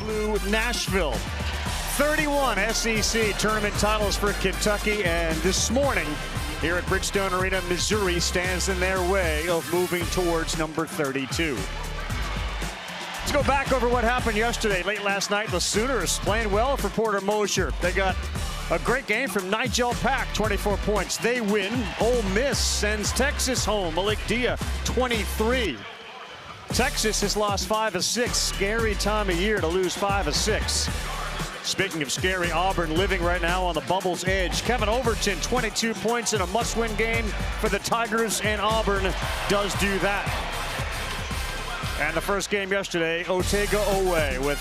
Blue Nashville. 31 SEC tournament titles for Kentucky, and this morning here at Bridgestone Arena, Missouri stands in their way of moving towards number 32. Let's go back over what happened yesterday. Late last night, the Sooners playing well for Porter Mosier. They got a great game from Nigel Pack, 24 points. They win. Ole Miss sends Texas home. Malik Dia, 23. Texas has lost 5 of 6. Scary time of year to lose 5 of 6. Speaking of scary, Auburn living right now on the bubble's edge. Kevin Overton, 22 points in a must-win game for the Tigers, and Auburn does do that. And the first game yesterday, Otega Owe with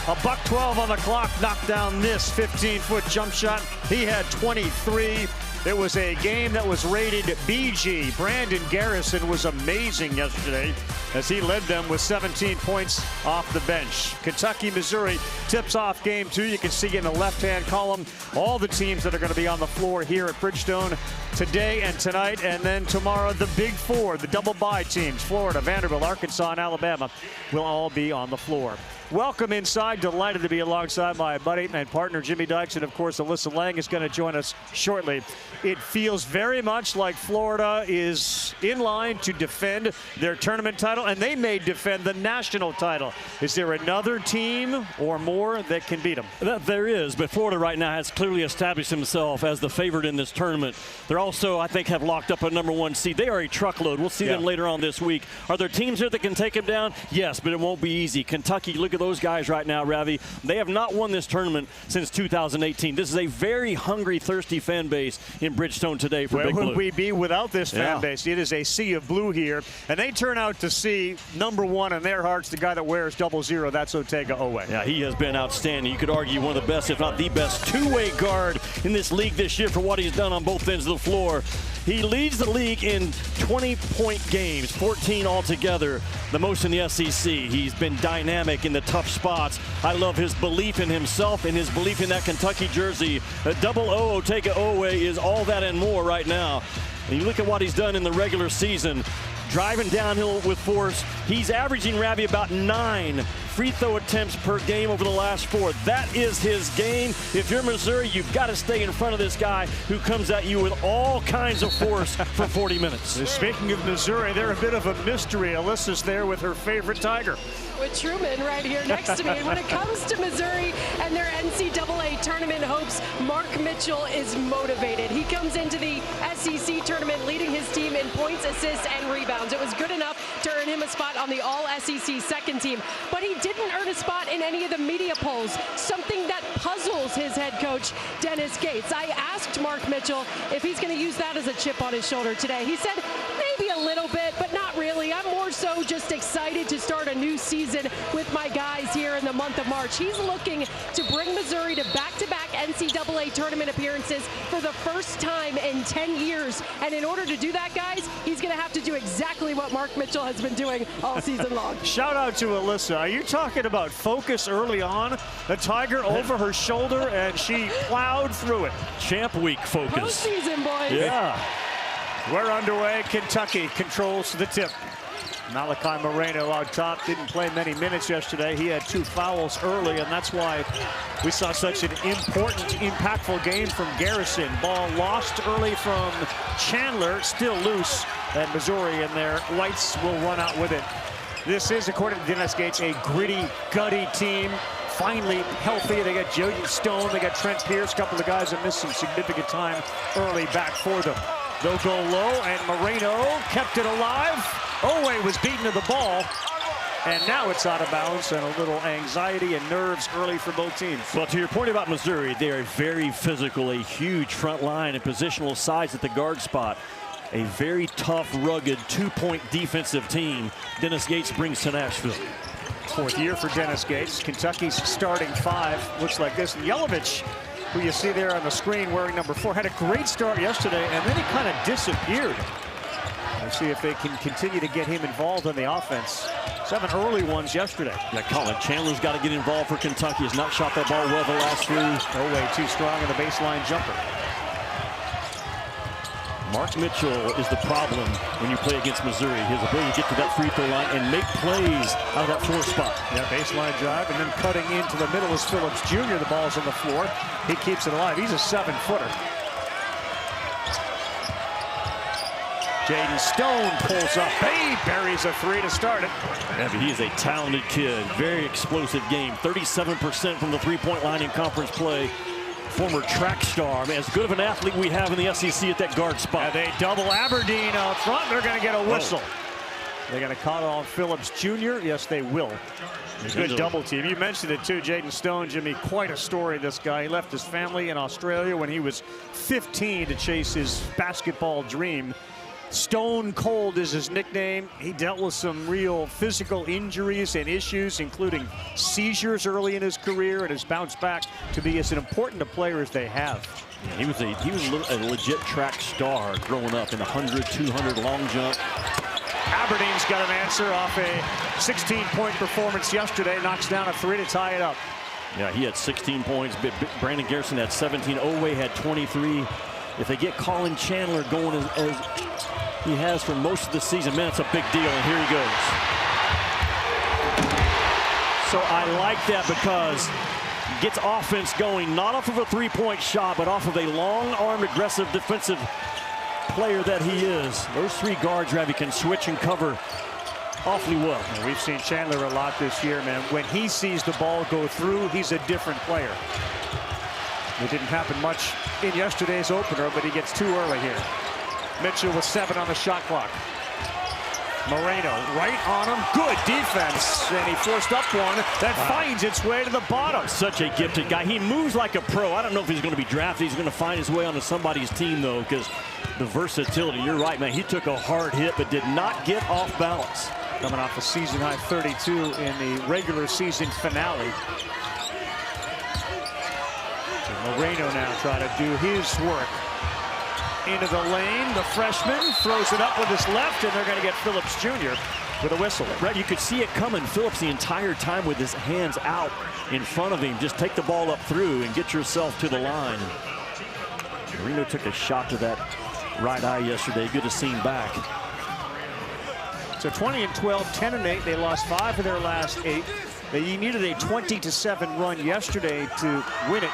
a $112 on the clock, knocked down this 15-foot jump shot. He had 23. It was a game that was rated BG. Brandon Garrison was amazing yesterday as he led them with 17 points off the bench. Kentucky, Missouri tips off game 2. You can see in the left-hand column all the teams that are going to be on the floor here at Bridgestone today and tonight. And then tomorrow, the Big Four, the double-bye teams, Florida, Vanderbilt, Arkansas, and Alabama will all be on the floor. Welcome inside. Delighted to be alongside my buddy and partner Jimmy Dykes, and of course Alyssa Lang is going to join us shortly. It feels very much like Florida is in line to defend their tournament title, and they may defend the national title. Is there another team or more that can beat them? There is, but Florida right now has clearly established himself as the favorite in this tournament. They're also, I think, have locked up a #1 seed. They are a truckload. We'll see them later on this week. Are there teams here that can take them down? Yes, but it won't be easy. Kentucky, look at those guys right now, Ravi. They have not won this tournament since 2018. This is a very hungry, thirsty fan base in Bridgestone today for Big Blue. Where would we be without this fan base? It is a sea of blue here, and they turn out to see #1 in their hearts, the guy that wears 00. That's Otega Owe. Yeah, he has been outstanding. You could argue one of the best, if not the best, two-way guard in this league this year for what he's done on both ends of the floor. He leads the league in 20-point games, 14 altogether, the most in the SEC. He's been dynamic in the tough spots. I love his belief in himself and his belief in that Kentucky jersey. 00 Otega Owe is all that and more right now. And you look at what he's done in the regular season, driving downhill with force. He's averaging, Ravi, about 9 free throw attempts per game over the last 4. That is his game. If you're Missouri, you've got to stay in front of this guy who comes at you with all kinds of force for 40 minutes. Speaking of Missouri, they're a bit of a mystery. Alyssa's there with her favorite Tiger. With Truman right here next to me. And when it comes to Missouri and their NCAA tournament hopes, Mark Mitchell is motivated. He comes into the SEC tournament leading his team in points, assists, and rebounds. It was good enough to earn him a spot on the All-SEC second team, but he didn't earn a spot in any of the media polls, something that puzzles his head coach, Dennis Gates. I asked Mark Mitchell if he's going to use that as a chip on his shoulder today. He said, maybe a little bit, but not really. I'm more so just excited to start a new season with my guys here in the month of March. He's looking to bring Missouri to back-to-back NCAA tournament appearances for the first time in 10 years. And in order to do that, guys, he's going to have to do exactly what Mark Mitchell has been doing all season long. Shout out to Alyssa. Are you talking about focus early on? The Tiger over her shoulder, and she plowed through it. Champ week focus. Postseason, boys. Yeah. We're underway. Kentucky controls the tip. Malachi Moreno out top, didn't play many minutes yesterday. He had 2 fouls early, and that's why we saw such an important, impactful game from Garrison. Ball lost early from Chandler, still loose, and Missouri and their whites will run out with it. This is, according to Dennis Gates, a gritty, gutty team. Finally healthy. They got Jody Stone, they got Trent Pierce, a couple of guys that missed some significant time early back for them. They'll go low, and Moreno kept it alive. Owe was beaten to the ball, and now it's out of bounds, and a little anxiety and nerves early for both teams. Well, to your point about Missouri, they are very physical, a huge front line and positional size at the guard spot. A very tough, rugged, 2-point defensive team Dennis Gates brings to Nashville. 4th year for Dennis Gates. Kentucky's starting 5 looks like this. And Yelovich, who you see there on the screen wearing #4, had a great start yesterday, and then he kind of disappeared. Let's see if they can continue to get him involved in the offense. 7 early ones yesterday. Yeah, Colin Chandler's got to get involved for Kentucky. Has not shot that ball well the last 3. Owe too strong in the baseline jumper. Mark Mitchell is the problem when you play against Missouri. His ability to get to that free throw line and make plays out of that floor spot. Yeah, baseline drive, and then cutting into the middle is Phillips Jr. The ball's on the floor. He keeps it alive. He's a 7-footer. Jaden Stone pulls up. He buries a three to start it. Yeah, but he is a talented kid. Very explosive game. 37% from the three-point line in conference play. Former track star. I mean, as good of an athlete we have in the SEC at that guard spot. They double Aberdeen out front. They're going to get a whistle. They're going to call on Phillips Jr. Yes, they will. Good double team. You mentioned it too, Jaden Stone, Jimmy. Quite a story, this guy. He left his family in Australia when he was 15 to chase his basketball dream. Stone Cold is his nickname. He dealt with some real physical injuries and issues, including seizures early in his career, and has bounced back to be as important a player as they have. Yeah, he was a legit track star growing up in the 100, 200 long jump. Aberdeen's got an answer off a 16-point performance yesterday. Knocks down a three to tie it up. Yeah, he had 16 points. Brandon Garrison had 17. Oweh had 23. If they get Colin Chandler going as he has for most of the season, man, it's a big deal, and here he goes. So I like that because gets offense going, not off of a three-point shot, but off of a long-armed, aggressive defensive player that he is. Those three guards, Ravi, can switch and cover awfully well. And we've seen Chandler a lot this year, man. When he sees the ball go through, he's a different player. It didn't happen much in yesterday's opener, but he gets too early here. Mitchell with 7 on the shot clock. Moreno right on him. Good defense. And he forced up one that finds its way to the bottom. Such a gifted guy. He moves like a pro. I don't know if he's going to be drafted. He's going to find his way onto somebody's team, though, because the versatility. You're right, man. He took a hard hit, but did not get off balance. Coming off a season-high 32 in the regular season finale. So Moreno now trying to do his work. Into the lane, the freshman throws it up with his left, and they're going to get Phillips Jr. with a whistle. Brett, you could see it coming. Phillips the entire time with his hands out in front of him. Just take the ball up through and get yourself to the line. Moreno took a shot to that right eye yesterday. Good to see him back. So 20-12, 10-8. They lost 5 of their last 8. They needed a 20-7 run yesterday to win it.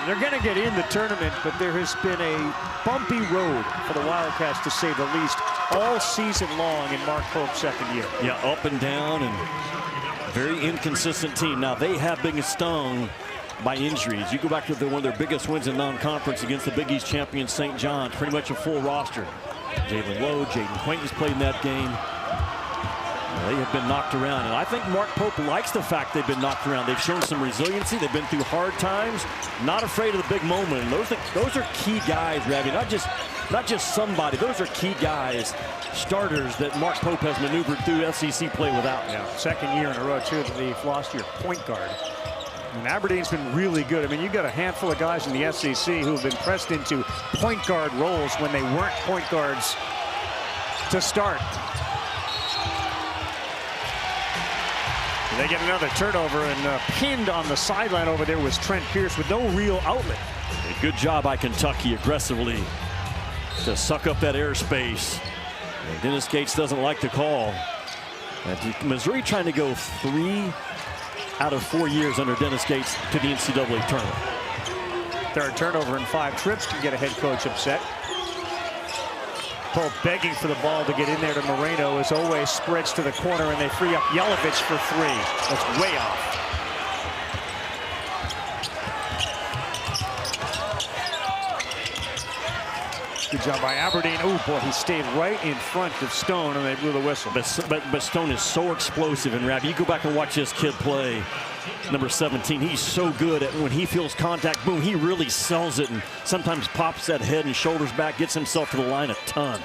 They're going to get in the tournament, but there has been a bumpy road for the Wildcats, to say the least, all season long in Mark Pope's second year. Yeah, up and down, and very inconsistent team. Now, they have been stung by injuries. You go back to one of their biggest wins in non-conference against the Big East champion St. John's, pretty much a full roster. Jalen Lowe, Jaden Quaintance played in that game. They have been knocked around, and I think Mark Pope likes the fact they've been knocked around. They've shown some resiliency. They've been through hard times, not afraid of the big moment. And those are key guys, Ravi, not just somebody. Those are key guys, starters that Mark Pope has maneuvered through SEC play without. Yeah, second year in a row, too, that they've lost your point guard. And Aberdeen's been really good. I mean, you've got a handful of guys in the SEC who have been pressed into point guard roles when they weren't point guards to start. They get another turnover, and pinned on the sideline over there was Trent Pierce with no real outlet. A good job by Kentucky aggressively to suck up that airspace. And Dennis Gates doesn't like the call. And Missouri trying to go 3 out of 4 years under Dennis Gates to the NCAA tournament. Third turnover in 5 trips can get a head coach upset. Pope begging for the ball to get in there to Moreno as Oweh spreads to the corner, and they free up Yelovich for 3. That's way off. Good job by Aberdeen. Oh boy, he stayed right in front of Stone, and they blew the whistle. But Stone is so explosive, and Rav, you go back and watch this kid play. Number 17, he's so good at when he feels contact, boom, he really sells it and sometimes pops that head and shoulders back, gets himself to the line a ton.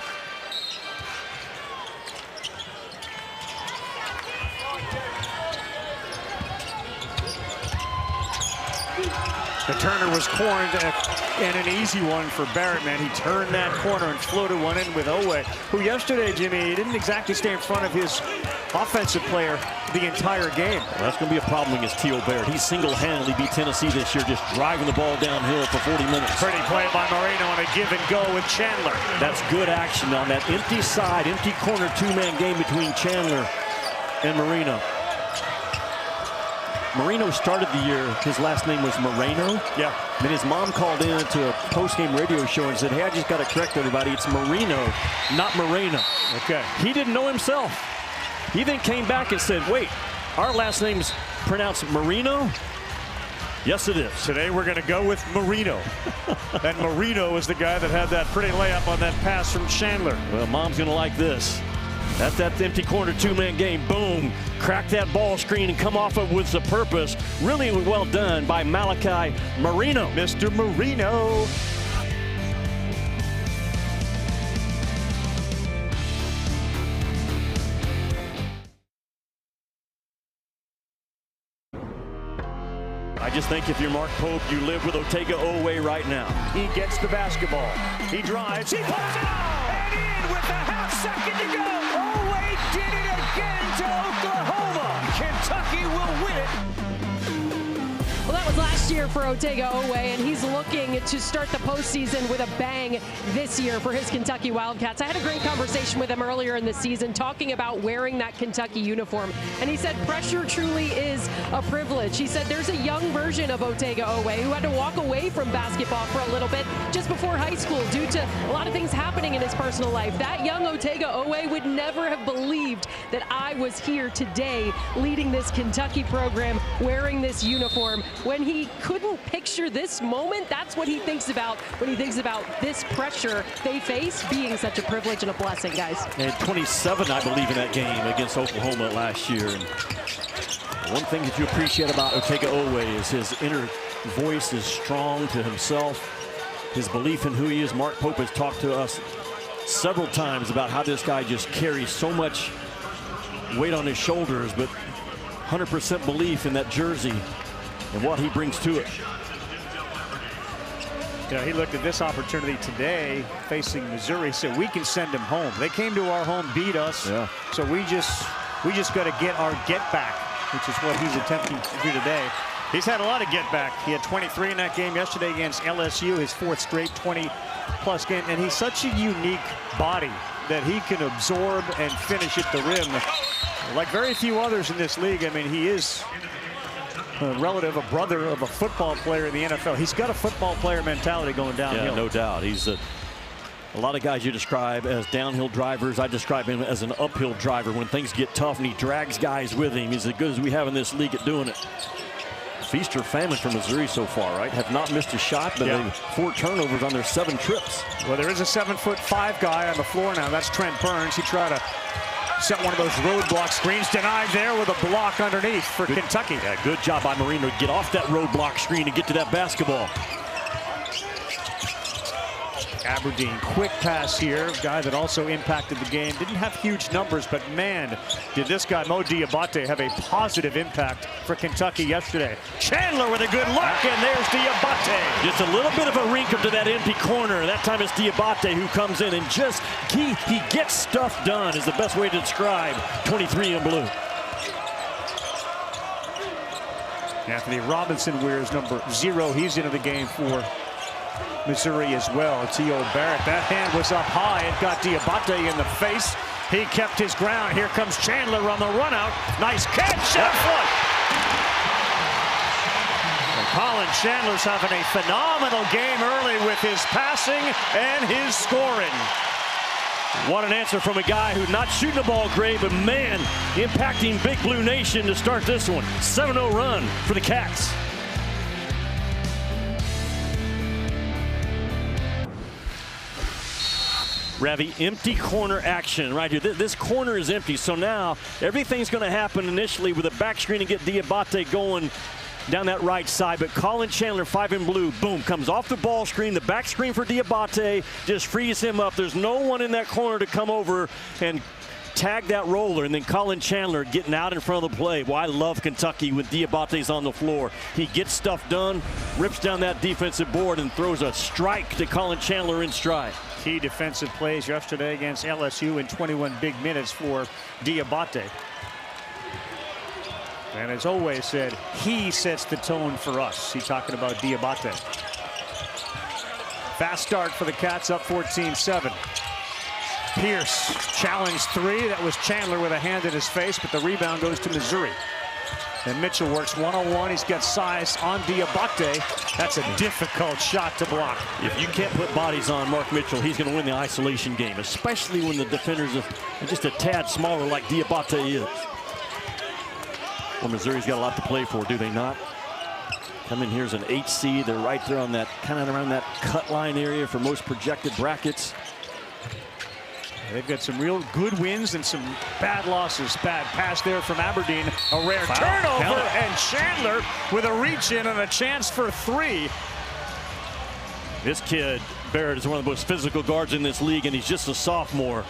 The Turner was cornered, and an easy one for Barrett, man. He turned that corner and floated one in with Oweh, who yesterday, Jimmy, he didn't exactly stay in front of his offensive player the entire game. Well, that's going to be a problem against T.O. Barrett. He single-handedly beat Tennessee this year, just driving the ball downhill for 40 minutes. Pretty play by Marino on a give and go with Chandler. That's good action on that empty side, empty corner two-man game between Chandler and Marino. Marino started the year, his last name was Moreno. Yeah. Then his mom called in to a post-game radio show and said, hey, I just got to correct everybody. It's Marino, not Moreno. Okay. He didn't know himself. He then came back and said, wait, our last name's pronounced Marino? Yes, it is. Today we're going to go with Marino. And Marino is the guy that had that pretty layup on that pass from Chandler. Well, mom's going to like this. That's that empty corner two-man game. Boom. Crack that ball screen and come off it with a purpose. Really well done by Malachi Marino. Mr. Marino. I just think if you're Mark Pope, you live with Otega Oweh right now. He gets the basketball. He drives. He puts it out. And in with a half second to go. Oweh did it again to Oklahoma. Kentucky will win it. Well, that was last year for Otega Oweh, and he's looking to start the postseason with a bang this year for his Kentucky Wildcats. I had a great conversation with him earlier in the season talking about wearing that Kentucky uniform, and he said pressure truly is a privilege. He said there's a young version of Otega Oweh who had to walk away from basketball for a little bit just before high school due to a lot of things happening in his personal life. That young Otega Oweh would never have believed that I was here today leading this Kentucky program wearing this uniform. When he couldn't picture this moment, that's what he thinks about when he thinks about this pressure they face being such a privilege and a blessing, guys. And 27, I believe, in that game against Oklahoma last year. And one thing that you appreciate about Otega Oweh is his inner voice is strong to himself. His belief in who he is. Mark Pope has talked to us several times about how this guy just carries so much weight on his shoulders, but 100% belief in that jersey and what he brings to it. Yeah, he looked at this opportunity today facing Missouri, said we can send him home. They came to our home, beat us, so we just got to get our get back, which is what he's attempting to do today. He's had a lot of get back. He had 23 in that game yesterday against LSU, his fourth straight 20-plus game, and he's such a unique body that he can absorb and finish at the rim like very few others in this league. I mean, he is a relative, a brother of a football player in the NFL. He's got a football player mentality going downhill. Yeah, no doubt. He's a lot of guys you describe as downhill drivers. I describe him as an uphill driver when things get tough, and he drags guys with him. He's as good as we have in this league at doing it. Feast or famine for Missouri so far, right? Have not missed a shot, but they've 4 turnovers on their 7 trips. Well, there is a 7'5" guy on the floor now. That's Trent Burns. He tried to set one of those roadblock screens, denied there with a block underneath for Kentucky. Yeah, good job by Marino to get off that roadblock screen and get to that basketball. Aberdeen, quick pass here. Guy that also impacted the game. Didn't have huge numbers, but man, did this guy, Mo Diabate, have a positive impact for Kentucky yesterday. Chandler with a good look, and there's Diabate. Just a little bit of a rink up to that empty corner. That time it's Diabate who comes in and just, he gets stuff done is the best way to describe 23 in blue. Anthony Robinson wears number 0. He's into the game for Missouri as well. T.O. Barrett, that hand was up high. It got Diabate in the face. He kept his ground. Here comes Chandler on the run out. Nice catch. Shot foot. And Colin Chandler's having a phenomenal game early with his passing and his scoring. What an answer from a guy who's not shooting the ball great, but man, impacting Big Blue Nation to start this one. 7-0 run for the Cats. Ravi, empty corner action right here. This corner is empty, so now everything's going to happen initially with a back screen and get Diabate going down that right side. But Colin Chandler, 5 in blue, boom, comes off the ball screen. The back screen for Diabate just frees him up. There's no one in that corner to come over and tag that roller, and then Colin Chandler getting out in front of the play. Well, I love Kentucky when Diabate's on the floor. He gets stuff done, rips down that defensive board, and throws a strike to Colin Chandler in stride. Key defensive plays yesterday against LSU in 21 big minutes for Diabate. And as always said, he sets the tone for us. He's talking about Diabate. Fast start for the Cats, up 14-7. Pierce challenged three. That was Chandler with a hand in his face, but the rebound goes to Missouri. And Mitchell works one-on-one. He's got size on Diabate. That's a difficult shot to block. If you can't put bodies on Mark Mitchell, he's going to win the isolation game, especially when the defenders are just a tad smaller like Diabate is. Well, Missouri's got a lot to play for, do they not? Come in here as an 8 seed. They're right there on that, kind of around that cut line area for most projected brackets. They've got some real good wins and some bad losses. Bad pass there from Aberdeen. A rare turnover, and Chandler with a reach in and a chance for three. This kid, Barrett, is one of the most physical guards in this league, and he's just a sophomore.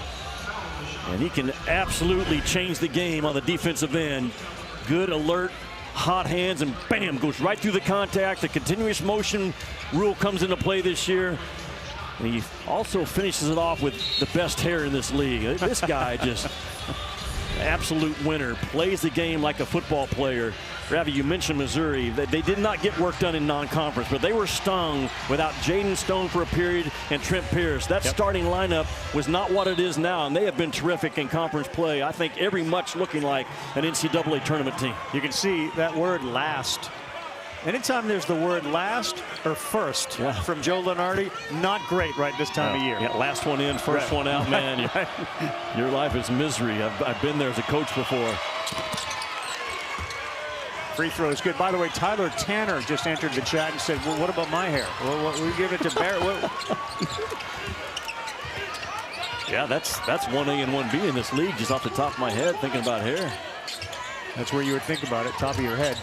And he can absolutely change the game on the defensive end. Good, alert, hot hands, and bam, goes right through the contact. The continuous motion rule comes into play this year. And he also finishes it off with the best hair in this league. This guy just absolute winner. Plays the game like a football player. Ravi, you mentioned Missouri. They did not get work done in non-conference, but they were stung without Jaden Stone for a period and Trent Pierce. That starting lineup was not what it is now, and they have been terrific in conference play. I think every much looking like an NCAA tournament team. You can see that word last. Anytime there's the word last or first from Joe Lunardi, not great right this time of year. Yeah, last one in, first one out, man. Your life is misery. I've been there as a coach before. Free throw is good. By the way, Tyler Tanner just entered the chat and said, well, what about my hair? Well, we give it to Barrett. Yeah, that's 1A and 1B in this league, just off the top of my head, thinking about hair. That's where you would think about it, top of your head.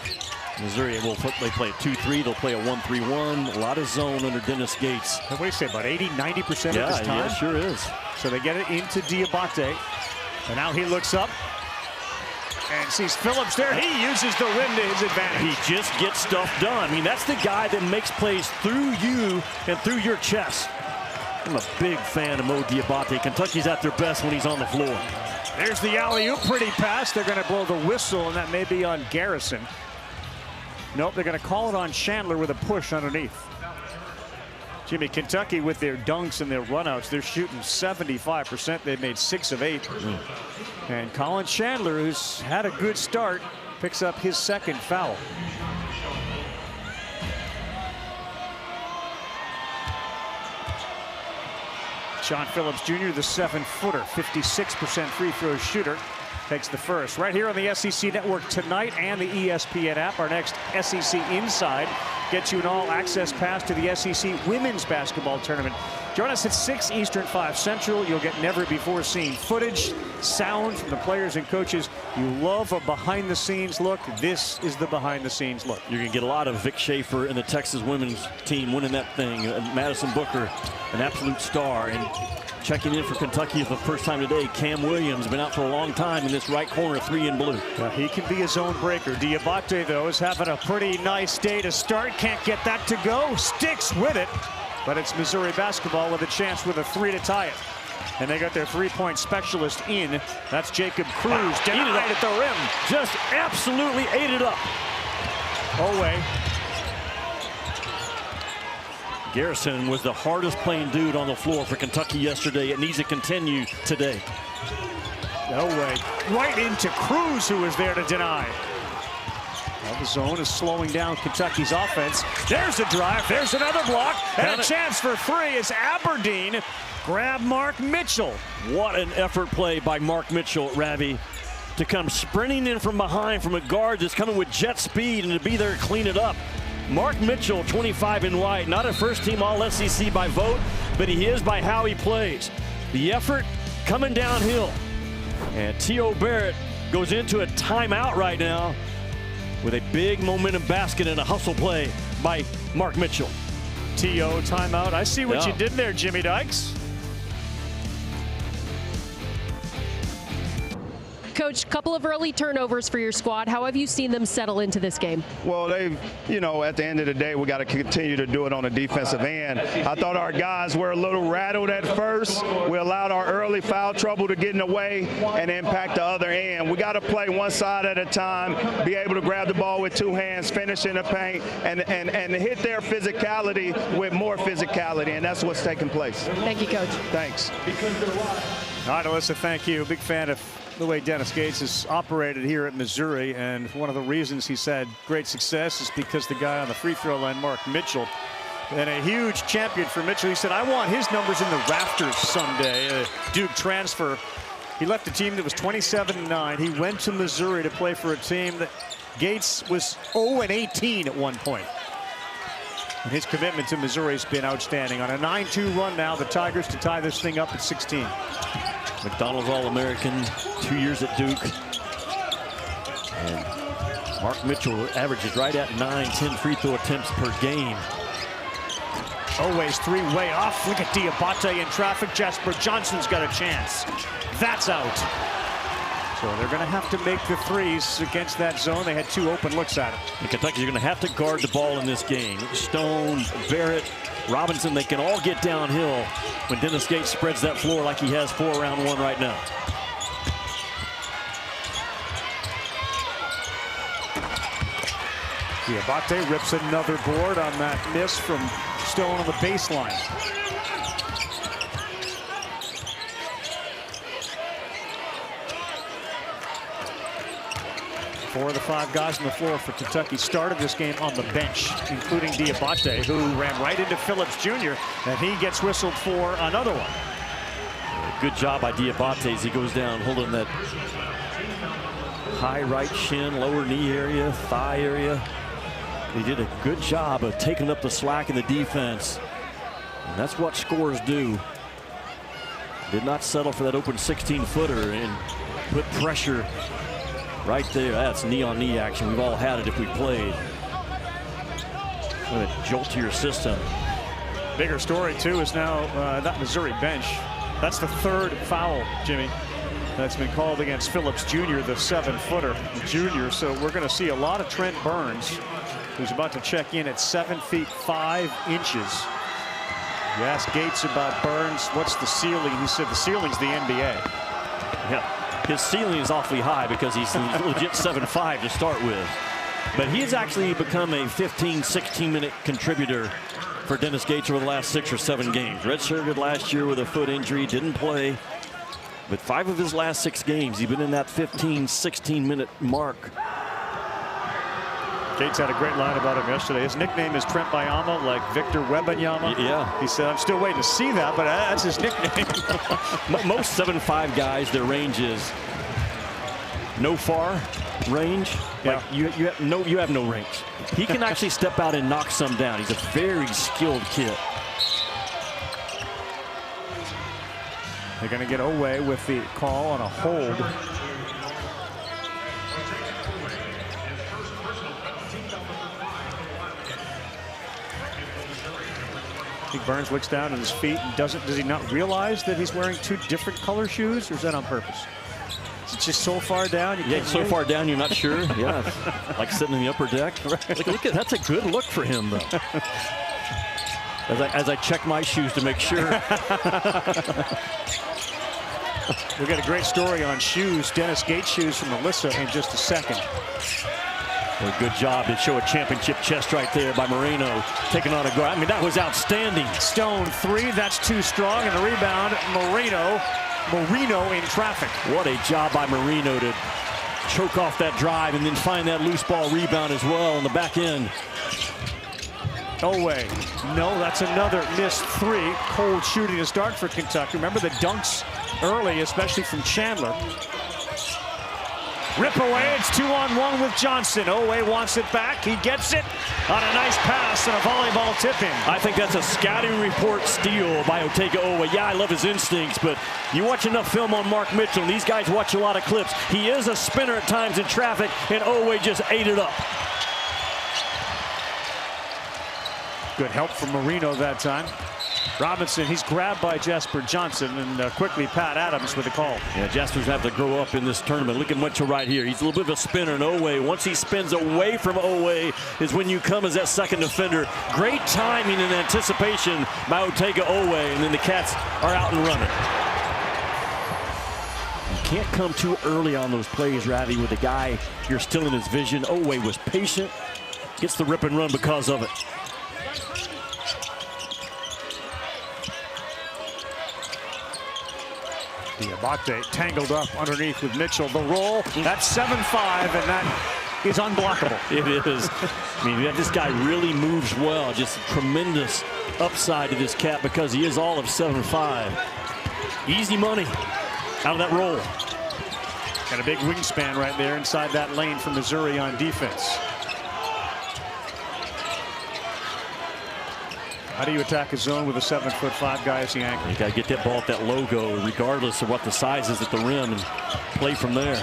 Missouri they play a 2-3. They'll play a 1-3-1. A lot of zone under Dennis Gates. What do you say, about 80-90% of this time? Yeah, sure is. So they get it into Diabate. And now he looks up and sees Phillips there. He uses the rim to his advantage. He just gets stuff done. I mean, that's the guy that makes plays through you and through your chest. I'm a big fan of Mo Diabate. Kentucky's at their best when he's on the floor. There's the alley-oop, pretty pass. They're going to blow the whistle, and that may be on Garrison. Nope, they're going to call it on Chandler with a push underneath. Jimmy, Kentucky with their dunks and their runouts, they're shooting 75%. They've made 6 of 8. And Colin Chandler, who's had a good start, picks up his second foul. Sean Phillips Jr., the 7-footer, 56% free throw shooter, takes the first. Right here on the SEC Network tonight and the ESPN app. Our next SEC Inside gets you an all-access pass to the SEC Women's Basketball Tournament. Join us at 6 Eastern, 5 Central. You'll get never-before-seen footage, sound from the players and coaches. You love a behind-the-scenes look. This is the behind-the-scenes look. You're going to get a lot of Vic Schaefer and the Texas women's team winning that thing. Madison Booker, an absolute star. And checking in for Kentucky for the first time today, Cam Williams, been out for a long time in this right corner, 3 in blue. Well, he can be a zone breaker. Diabate, though, is having a pretty nice day to start. Can't get that to go. Sticks with it. But it's Missouri basketball with a chance with a 3 to tie it. And they got their three-point specialist in. That's Jacob Cruz. Denied at the rim. Just absolutely ate it up. Oweh. Garrison was the hardest playing dude on the floor for Kentucky yesterday. It needs to continue today. Oweh right into Cruz, who was there to deny. Well, the zone is slowing down Kentucky's offense. There's a drive. There's another block. And a chance for 3 as Aberdeen grab Mark Mitchell. What an effort play by Mark Mitchell, Ravi, to come sprinting in from behind from a guard that's coming with jet speed and to be there to clean it up. Mark Mitchell, 25 in white, not a first-team All-SEC by vote, but he is by how he plays. The effort coming downhill. And T.O. Barrett goes into a timeout right now with a big momentum basket and a hustle play by Mark Mitchell. T.O. timeout. I see what you did there, Jimmy Dykes. Coach, a couple of early turnovers for your squad. How have you seen them settle into this game? Well, they've, at the end of the day, we got to continue to do it on the defensive end. I thought our guys were a little rattled at first. We allowed our early foul trouble to get in the way and impact the other end. We got to play one side at a time, be able to grab the ball with two hands, finish in the paint, and hit their physicality with more physicality, and that's what's taking place. Thank you, Coach. Thanks. All right, Alyssa, thank you. Big fan of the way Dennis Gates has operated here at Missouri, and one of the reasons he's had great success is because the guy on the free throw line, Mark Mitchell, and a huge champion for Mitchell. He said, I want his numbers in the rafters someday. A Duke transfer. He left a team that was 27-9. He went to Missouri to play for a team that Gates was 0-18 at one point. And his commitment to Missouri has been outstanding. On a 9-2 run now, the Tigers to tie this thing up at 16. McDonald's All-American, 2 years at Duke. And Mark Mitchell averages right at 9-10 free throw attempts per game. Always three way off. Look at Diabate in traffic. Jasper Johnson's got a chance. That's out. So they're going to have to make the threes against that zone. They had two open looks at it. And Kentucky's going to have to guard the ball in this game. Stone, Barrett, Robinson, they can all get downhill when Dennis Gates spreads that floor like he has for round one right now. Diabate rips another board on that miss from Stone on the baseline. 4 of the 5 guys on the floor for Kentucky started this game on the bench, including Diabate, who ran right into Phillips Jr., and he gets whistled for another one. Good job by Diabate as he goes down, holding that high right shin, lower knee area, thigh area. He did a good job of taking up the slack in the defense. And that's what scorers do. Did not settle for that open 16-footer and put pressure right there. That's knee-on-knee action. We've all had it if we played. What a jolt to your system. Bigger story, too, is now that Missouri bench. That's the 3rd foul, Jimmy, that's been called against Phillips Jr., the 7-footer junior. So we're going to see a lot of Trent Burns, who's about to check in at 7 feet 5 inches. You asked Gates about Burns, what's the ceiling? He said the ceiling's the NBA. Yeah, his ceiling is awfully high because he's legit 7'5" to start with. But he has actually become a 15, 16-minute contributor for Dennis Gates over the last 6 or 7 games. Redshirted last year with a foot injury, didn't play. But 5 of his last 6 games, he's been in that 15, 16-minute mark. Gates had a great line about him yesterday. His nickname is Trent Bayama, like Victor Wembanyama. Yeah. He said, I'm still waiting to see that, but that's his nickname. Most 7'5" guys, their range is no far range. Yeah. Like you have no range. He can actually step out and knock some down. He's a very skilled kid. They're going to get away with the call on a hold. I think Burns looks down at his feet and does he not realize that he's wearing 2 different color shoes, or is that on purpose? Is it just so far down? Yeah, so far down you're not sure. Yeah, like sitting in the upper deck. Look at that's a good look for him though. As I check my shoes to make sure. We've got a great story on shoes, Dennis Gates shoes from Alyssa in just a second. Well, good job to show a championship chest right there by Marino, taking on a guard. I mean, that was outstanding. Stone 3, that's too strong, and the rebound, Marino in traffic. What a job by Marino to choke off that drive and then find that loose ball rebound as well on the back end. Away. No, that's another missed 3. Cold shooting to start for Kentucky. Remember the dunks early, especially from Chandler. Rip away, it's 2-on-1 with Johnson. Owe wants it back, he gets it on a nice pass and a volleyball tip-in. I think that's a scouting report steal by Otega Owe. Yeah, I love his instincts, but you watch enough film on Mark Mitchell, and these guys watch a lot of clips. He is a spinner at times in traffic, and Owe just ate it up. Good help from Marino that time. Robinson, he's grabbed by Jasper Johnson, and quickly Pat Adams with a call. Yeah, Jasper's have to grow up in this tournament. Look at Mitchell right here. He's a little bit of a spinner in Owe. Once he spins away from Owe is when you come as that second defender. Great timing and anticipation by Otega Owe, and then the Cats are out and running. You can't come too early on those plays, Ravi, with a guy you're still in his vision. Owe was patient, gets the rip and run because of it. Diabate tangled up underneath with Mitchell. The roll, that's 7-5, and that is unblockable. It is. I mean, this guy really moves well. Just tremendous upside to this Cat because he is all of 7'5". Easy money out of that roll. Got a big wingspan right there inside that lane for Missouri on defense. How do you attack a zone with a 7'5" guy as the anchor? You got to get that ball at that logo, regardless of what the size is at the rim, and play from there.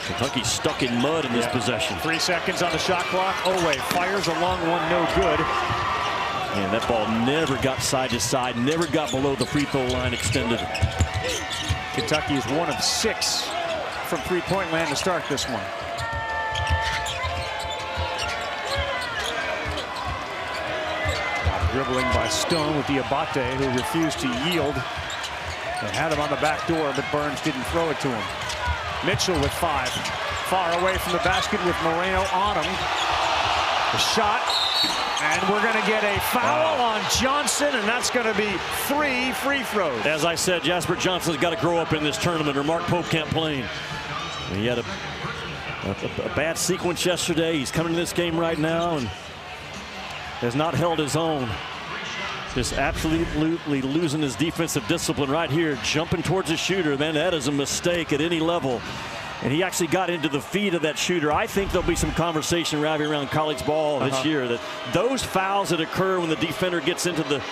Kentucky's stuck in mud in this possession. 3 seconds on the shot clock. Owe fires a long one, no good. And that ball never got side to side, never got below the free throw line extended. Kentucky is 1 of 6 from three-point land to start this one. Dribbling by Stone with Diabate, who refused to yield. They had him on the back door, but Burns didn't throw it to him. Mitchell with 5. Far away from the basket with Moreno on him. The shot, and we're going to get a foul on Johnson, and that's going to be 3 free throws. As I said, Jasper Johnson's got to grow up in this tournament, or Mark Pope can't play him. He had a bad sequence yesterday. He's coming to this game right now and has not held his own. Just absolutely losing his defensive discipline right here, jumping towards the shooter. Then that is a mistake at any level. And he actually got into the feet of that shooter. I think there'll be some conversation around college ball this year that those fouls that occur when the defender gets into the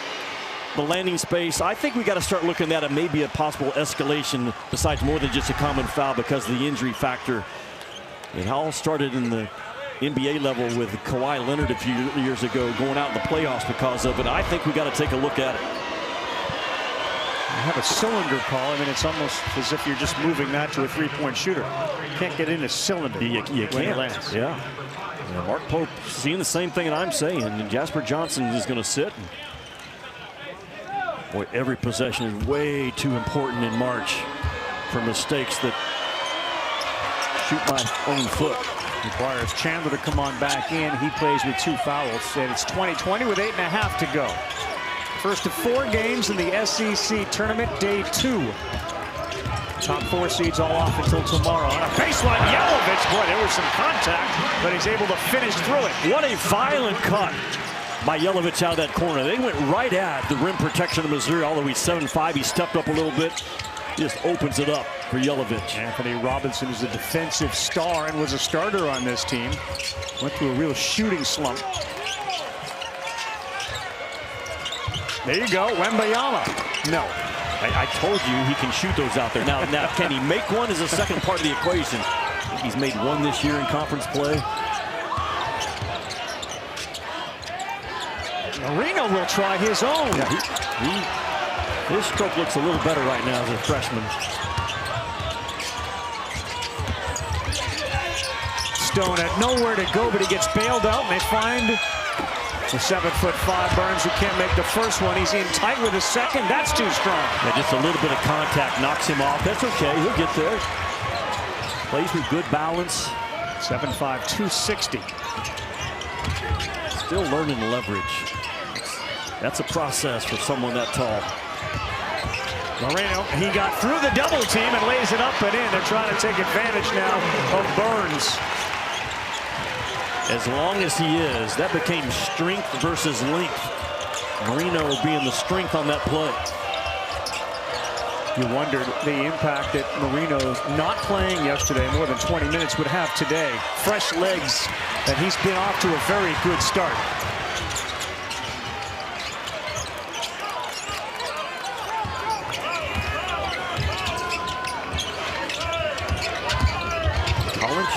landing space, I think we got to start looking at it, maybe a possible escalation besides more than just a common foul because of the injury factor. It all started in the NBA level with Kawhi Leonard a few years ago, going out in the playoffs because of it. I think we got to take a look at it. You have a cylinder call. I mean, it's almost as if you're just moving that to a three-point shooter. You can't get in a cylinder. You can't. Yeah. Mark Pope seeing the same thing that I'm saying, and Jasper Johnson is going to sit. Boy, every possession is way too important in March for mistakes that shoot my own foot. Requires Chandler to come on back in. He plays with 2 fouls, and it's 20-20 with 8.5 to go. First of 4 games in the SEC tournament, day 2. Top 4 seeds all off until tomorrow. On a baseline, Yelovich, boy, there was some contact, but he's able to finish through it. What a violent cut by Yelovich out of that corner. They went right at the rim protection of Missouri, although he's 7'5", he stepped up a little bit. Just opens it up for Yelovich. Anthony Robinson is a defensive star and was a starter on this team. Went through a real shooting slump. There you go, Wembayama. No. I told you he can shoot those out there. Now, can he make one is the second part of the equation. I think he's made 1 this year in conference play. Marino will try his own. Yeah, his stroke looks a little better right now as a freshman. Stone had nowhere to go, but he gets bailed out, and they find the 7'5" Burns, who can't make the first one. He's in tight with the second. That's too strong. Yeah, just a little bit of contact knocks him off. That's okay. He'll get there. Plays with good balance. 7'5", 260. Still learning leverage. That's a process for someone that tall. Moreno, he got through the double team and lays it up and in. They're trying to take advantage now of Burns. As long as he is, that became strength versus length. Marino being the strength on that play. You wondered the impact that Marino's not playing yesterday more than 20 minutes would have today. Fresh legs, and he's been off to a very good start.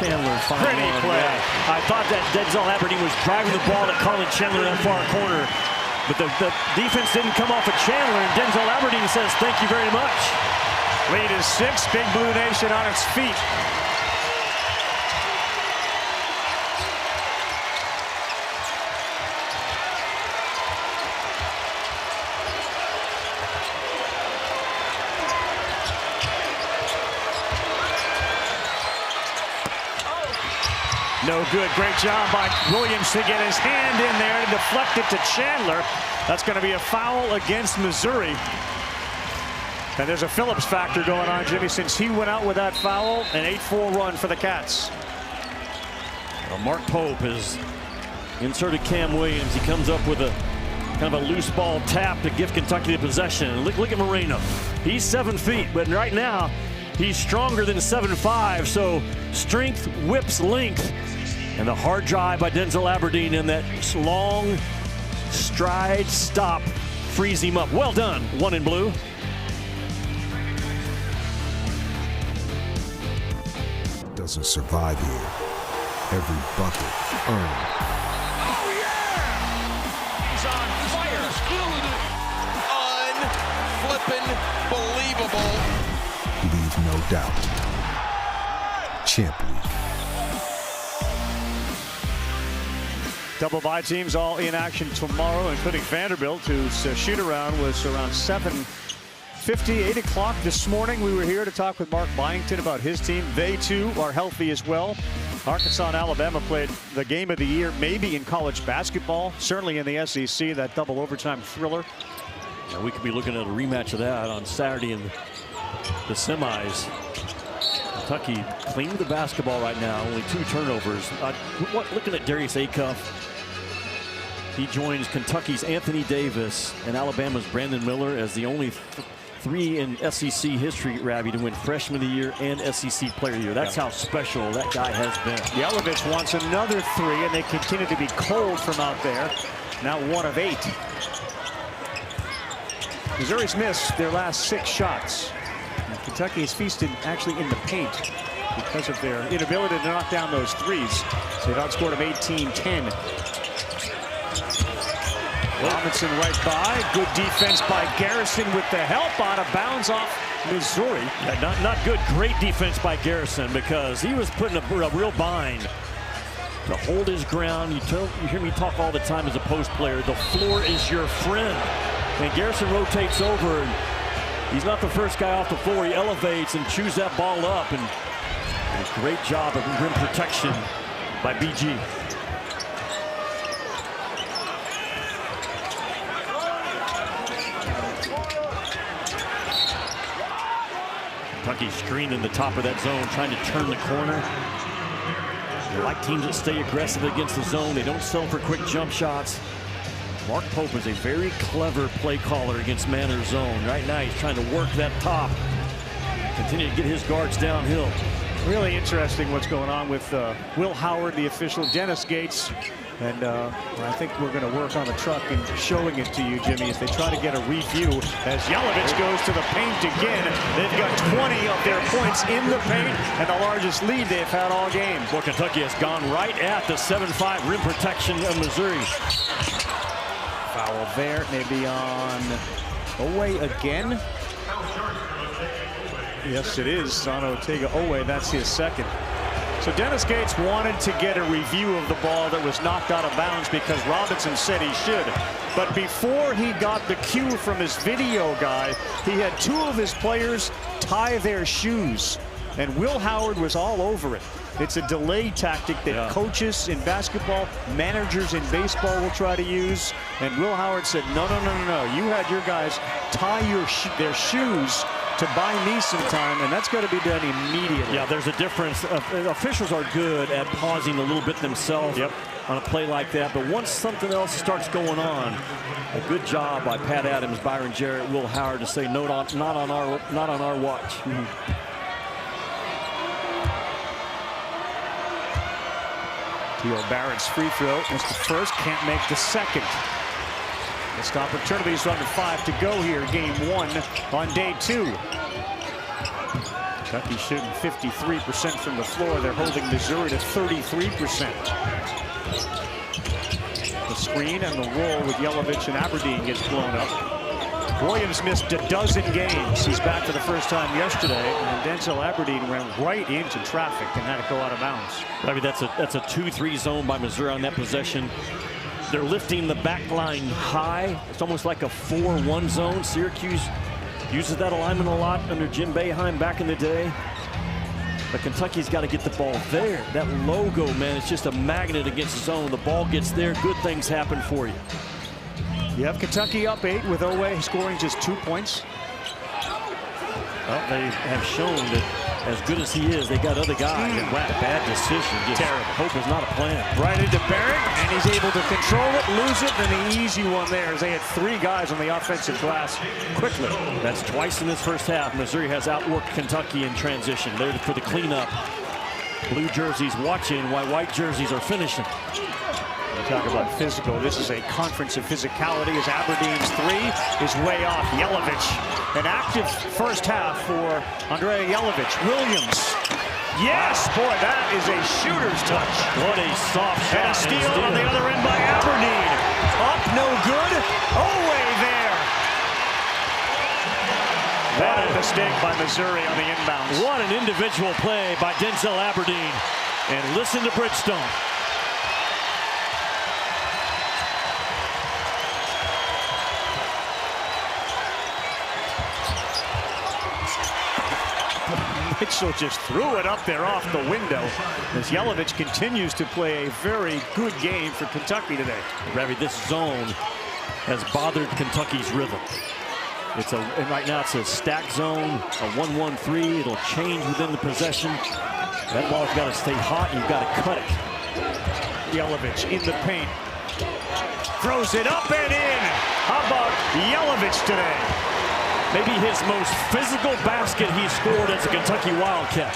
Chandler Pretty play. I thought that Denzel Aberdeen was driving the ball to Colin Chandler in that far corner. But the defense didn't come off of Chandler, and Denzel Aberdeen says thank you very much. Lead is 6. Big Blue Nation on its feet. No good. Great job by Williams to get his hand in there to deflect it to Chandler. That's going to be a foul against Missouri. And there's a Phillips factor going on, Jimmy, since he went out with that foul. An 8-4 run for the Cats. Well, Mark Pope has inserted Cam Williams. He comes up with a kind of a loose ball tap to give Kentucky the possession. Look at Moreno. He's 7 feet, but right now he's stronger than 7'5", so strength whips length. And the hard drive by Denzel Aberdeen in that long stride stop frees him up. Well done. 1 in blue. Doesn't survive here. Every bucket earned. Oh yeah! He's on fire. Unflippin' believable. Leave no doubt. Champ League. Double bye teams all in action tomorrow, including Vanderbilt, whose shoot around was around 7:50, 8 o'clock this morning. We were here to talk with Mark Byington about his team. They too are healthy as well. Arkansas and Alabama played the game of the year, maybe in college basketball, certainly in the SEC, that double overtime thriller. Yeah, we could be looking at a rematch of that on Saturday in the semis. Kentucky clean the basketball right now, only 2 turnovers. Looking at Darius Acuff, he joins Kentucky's Anthony Davis and Alabama's Brandon Miller as the only 3 in SEC history, Rabbi, to win Freshman of the Year and SEC Player of the Year. That's how special that guy has been. Yelovich wants another 3, and they continue to be cold from out there. Now 1 of 8. Missouri's missed their last 6 shots. And Kentucky has feasted actually in the paint because of their inability to knock down those 3s. They've outscored them 18-10. Robinson right by. Good defense by Garrison with the help, out of bounds off Missouri. Yeah, not good. Great defense by Garrison, because he was put in a real bind to hold his ground. You hear me talk all the time as a post player. The floor is your friend. And Garrison rotates over, and he's not the first guy off the floor. He elevates and chews that ball up. And a great job of rim protection by BG. Kentucky screened in the top of that zone, trying to turn the corner. They like teams that stay aggressive against the zone. They don't settle for quick jump shots. Mark Pope is a very clever play caller against man or zone. Right now he's trying to work that top. Continue to get his guards downhill. Really interesting what's going on with Will Howard, the official, Dennis Gates. And I think we're going to work on the truck and showing it to you, Jimmy, as they try to get a review as Yelovich goes to the paint again. They've got 20 of their points in the paint and the largest lead they've had all game. Well, Kentucky has gone right at the 7-5 rim protection of Missouri. Foul there, maybe on Owe again. Yes, it is on Otega Owe. That's his second. So Dennis Gates wanted to get a review of the ball that was knocked out of bounds because Robinson said he should. But before he got the cue from his video guy, he had 2 of his players tie their shoes. And Will Howard was all over it. It's a delay tactic that coaches in basketball, managers in baseball will try to use. And Will Howard said, no. You had your guys tie their shoes to buy me some time, and that's got to be done immediately. Yeah, there's a difference. Officials are good at pausing a little bit themselves on a play like that, but once something else starts going on, a good job by Pat Adams, Byron Jarrett, Will Howard to say not on our watch. T.O. Barrett's free throw was the first, can't make the second. Missed opportunities under 5 to go here, game 1 on day 2. Kentucky shooting 53% from the floor. They're holding Missouri to 33%. The screen, and the roll with Yelovich and Aberdeen gets blown up. Williams missed a dozen games. He's back for the first time yesterday, and Denzel Aberdeen ran right into traffic and had to go out of bounds. I mean, that's a 2-3 zone by Missouri on that possession. They're lifting the back line high. It's almost like a 4-1 zone. Syracuse uses that alignment a lot under Jim Boeheim back in the day. But Kentucky's got to get the ball there. That logo, man, it's just a magnet against the zone. The ball gets there, good things happen for you. You have Kentucky up 8 with Owe scoring just 2 points. Well, they have shown that as good as he is, they got other guys. And wow, bad decision. Just terrible. Hope is not a plan. Right into Barrett, and he's able to control it, lose it, and the easy one there as they had 3 guys on the offensive glass quickly. That's twice in this first half. Missouri has outworked Kentucky in transition. There for the cleanup. Blue jerseys watching while white jerseys are finishing. Talk about physical. This is a conference of physicality as Aberdeen's 3 is way off. Yelovich, an active first half for Andrea Yelovich. Williams. Yes, boy, that is a shooter's touch. What a soft shot. And a steal on the other end by Aberdeen. Up, no good. Owe there. Bad mistake by Missouri on the inbounds. What an individual play by Denzel Aberdeen. And listen to Bridgestone. Mitchell just threw it up there off the window as Yelovich continues to play a very good game for Kentucky today. Ravi, this zone has bothered Kentucky's rhythm. And right now it's a stack zone, a 1-1-3. It'll change within the possession. That ball's got to stay hot. You've got to cut it. Yelovich in the paint. Throws it up and in. How about Yelovich today? Maybe his most physical basket he scored as a Kentucky Wildcat.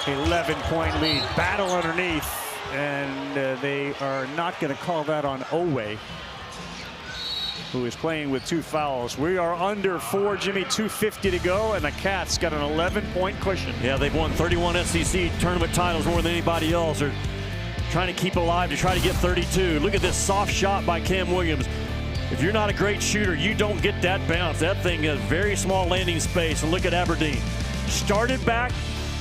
.11 lead. Battle underneath. And they are not going to call that on Owe, who is playing with 2 fouls. We are under 4, Jimmy, 2:50 to go, and the Cats got an 11-point cushion. Yeah, they've won 31 SEC tournament titles more than anybody else. They're trying to keep alive to try to get 32. Look at this soft shot by Cam Williams. If you're not a great shooter, you don't get that bounce. That thing has very small landing space. And look at Aberdeen. Started back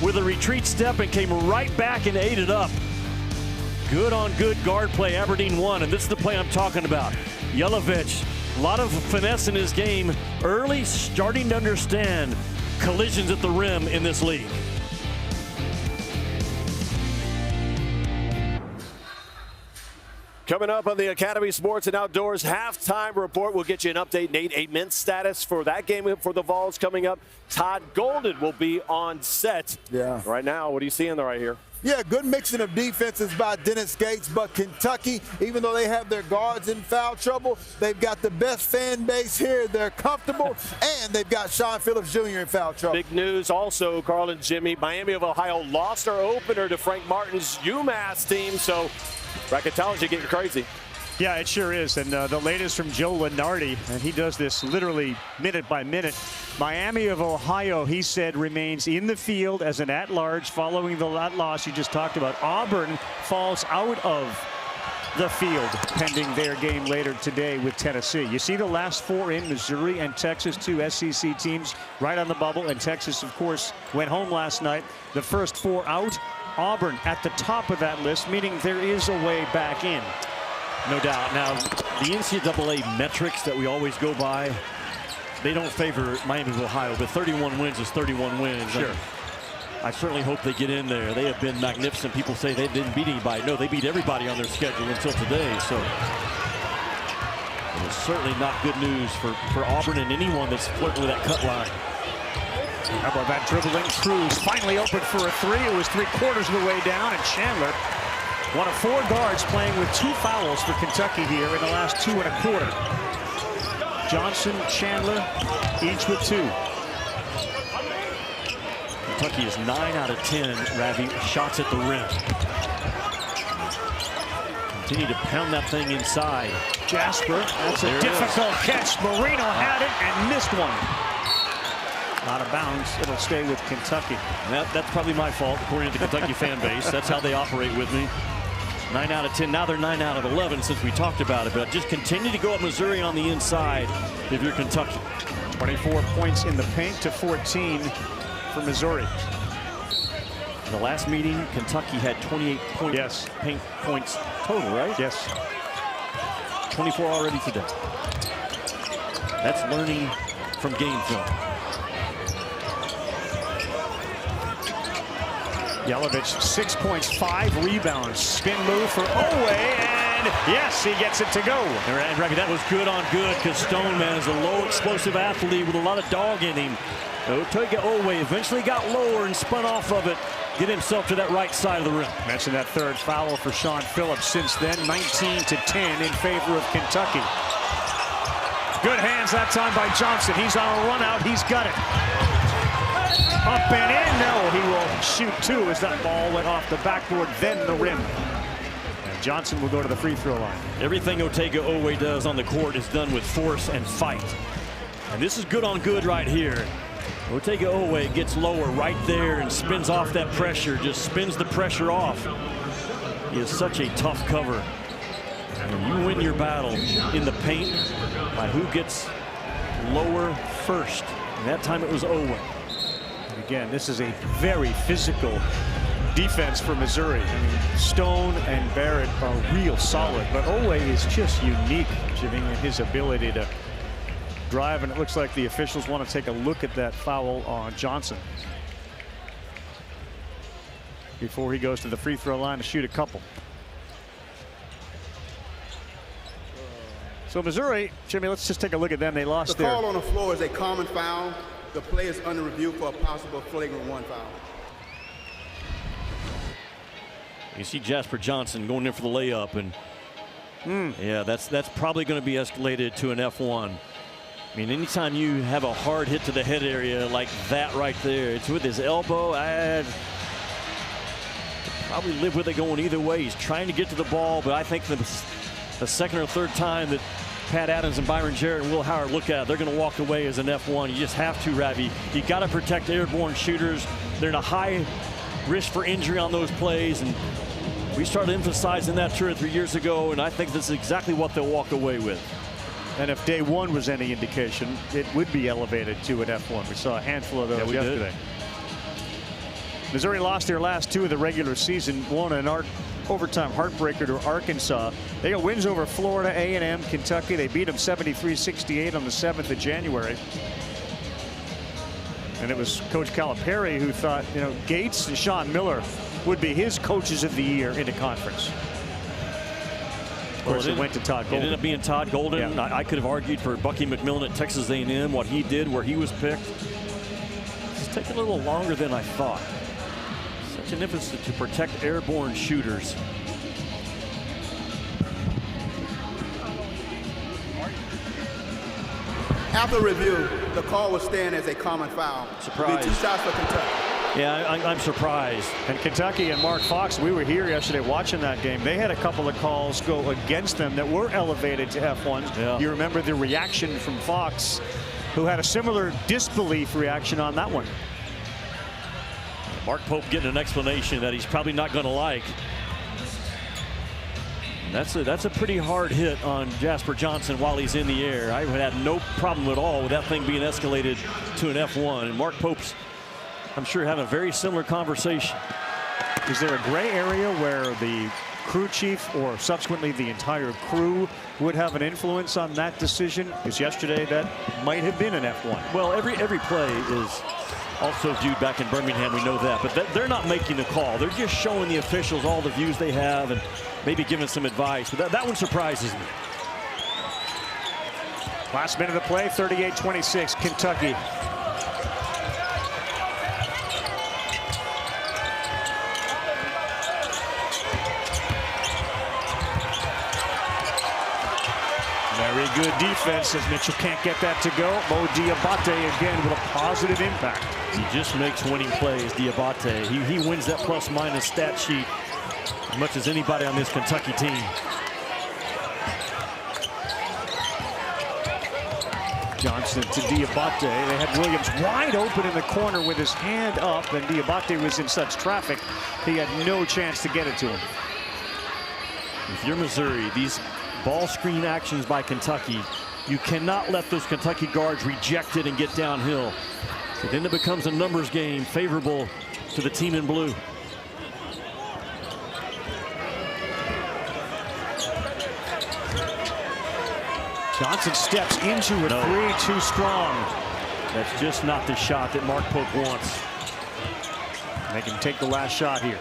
with a retreat step and came right back and ate it up. Good on good guard play. Aberdeen won, and this is the play I'm talking about. Yelovich, a lot of finesse in his game early, starting to understand collisions at the rim in this league. Coming up on the Academy Sports and Outdoors halftime report, we'll get you an update, Nate. 8 minutes status for that game for the Vols coming up. Todd Golden will be on set. Yeah. Right now, what are you seeing there right here? Yeah, good mixing of defenses by Dennis Gates, but Kentucky, even though they have their guards in foul trouble, they've got the best fan base here. They're comfortable, and they've got Sean Phillips Jr. in foul trouble. Big news also, Carl and Jimmy, Miami of Ohio lost our opener to Frank Martin's UMass team, so bracketology getting crazy. Yeah, it sure is. And the latest from Joe Lunardi, and he does this literally minute by minute. Miami of Ohio, he said, remains in the field as an at-large following the loss you just talked about. Auburn falls out of the field pending their game later today with Tennessee. You see the last 4 in, Missouri and Texas, 2 SEC teams right on the bubble. And Texas, of course, went home last night. The first 4 out. Auburn at the top of that list, meaning there is a way back in. No doubt. Now, the NCAA metrics that we always go by, they don't favor Miami of Ohio, but 31 wins is 31 wins. Sure. And I certainly hope they get in there. They have been magnificent. People say they didn't beat anybody. No, they beat everybody on their schedule until today. So it's certainly not good news for Auburn and anyone that's flirting with that cut line. How about that dribbling? Cruz finally opened for a 3. It was 3/4 of the way down, and Chandler, one of 4 guards playing with 2 fouls for Kentucky here in the last 2 1/4. Johnson, Chandler, each with 2. Kentucky is 9 out of 10, Ravi, shots at the rim. Continue to pound that thing inside. Jasper, that's a difficult catch. Marino had it and missed one. Out of bounds. It'll stay with Kentucky. That's probably my fault, according to the Kentucky fan base. That's how they operate with me. 9 out of 10. Now they're 9 out of 11 since we talked about it. But just continue to go at Missouri on the inside if you're Kentucky. 24 points in the paint to 14 for Missouri. In the last meeting, Kentucky had 28 paint points total, right? Yes. 24 already today. That's learning from game film. Yelovich, 6 points, 5 rebounds. Spin move for Owe, and yes, he gets it to go. And Ravi, that was good on good because Stoneman is a low explosive athlete with a lot of dog in him. Otega Owe eventually got lower and spun off of it, get himself to that right side of the rim. Mentioned that third foul for Sean Phillips. Since then, 19 to 10 in favor of Kentucky. Good hands that time by Johnson. He's on a run out. He's got it. Up and in. No, he will shoot two as that ball went off the backboard, then the rim. And Johnson will go to the free throw line. Everything Otega Owe does on the court is done with force and fight. And this is good on good right here. Otega Owe gets lower right there and spins off that pressure, just spins the pressure off. He is such a tough cover. And you win your battle in the paint by who gets lower first. And that time it was Owe. Again, this is a very physical defense for Missouri. I mean, Stone and Barrett are real solid, but Owe is just unique, Jimmy, in his ability to drive, and it looks like the officials want to take a look at that foul on Johnson before he goes to the free throw line to shoot a couple. So Missouri, Jimmy, let's just take a look at them. They lost The call on the floor is a common foul. The play is under review for a possible flagrant 1 foul. You see Jasper Johnson going in for the layup, and yeah, that's probably going to be escalated to an F1. I mean, anytime you have a hard hit to the head area like that right there, it's with his elbow. I'd probably live with it going either way. He's trying to get to the ball, but I think the second or third time that Pat Adams and Byron Jarrett and Will Howard look at it, they're going to walk away as an F1. You just have to, Ravi. You got to protect airborne shooters. They're in a high risk for injury on those plays, and we started emphasizing that 2 or 3 years ago, and I think this is exactly what they'll walk away with. And if day one was any indication, it would be elevated to an F1. We saw a handful of those yesterday. Missouri lost their last 2 of the regular season, won an overtime heartbreaker to Arkansas. They got wins over Florida, A&M, Kentucky. They beat them 73-68 on the 7th of January. And it was Coach Calipari who thought, you know, Gates and Sean Miller would be his coaches of the year in the conference. Of course, it went to Todd Golden. It ended up being Todd Golden. Yeah. I could have argued for Bucky McMillan at Texas A&M, what he did, where he was picked. It's taken a little longer than I thought. Such an emphasis to protect airborne shooters. After review, the call will stand as a common foul. Surprise. 2 shots for Kentucky. Yeah, I'm surprised. And Kentucky and Mark Fox, we were here yesterday watching that game. They had a couple of calls go against them that were elevated to F1s. Yeah. You remember the reaction from Fox, who had a similar disbelief reaction on that one. Mark Pope getting an explanation that he's probably not going to like. And that's a pretty hard hit on Jasper Johnson while he's in the air. I would have no problem at all with that thing being escalated to an F1. And Mark Pope's, I'm sure, having a very similar conversation. Is there a gray area where the crew chief or subsequently the entire crew would have an influence on that decision? Because yesterday that might have been an F1. Well, every play is also viewed back in Birmingham. We know that. But they're not making the call. They're just showing the officials all the views they have and maybe giving some advice. But that one surprises me. Last minute of play, 38-26, Kentucky. Very good defense as Mitchell can't get that to go. Mo Diabate again with a positive impact. He just makes winning plays, Diabate. He wins that plus-minus stat sheet as much as anybody on this Kentucky team. Johnson to Diabate. They had Williams wide open in the corner with his hand up, and Diabate was in such traffic, he had no chance to get it to him. If you're Missouri, these ball screen actions by Kentucky, you cannot let those Kentucky guards reject it and get downhill. So then it becomes a numbers game favorable to the team in blue. Johnson steps into a three, too strong. That's just not the shot that Mark Pope wants. They can take the last shot here.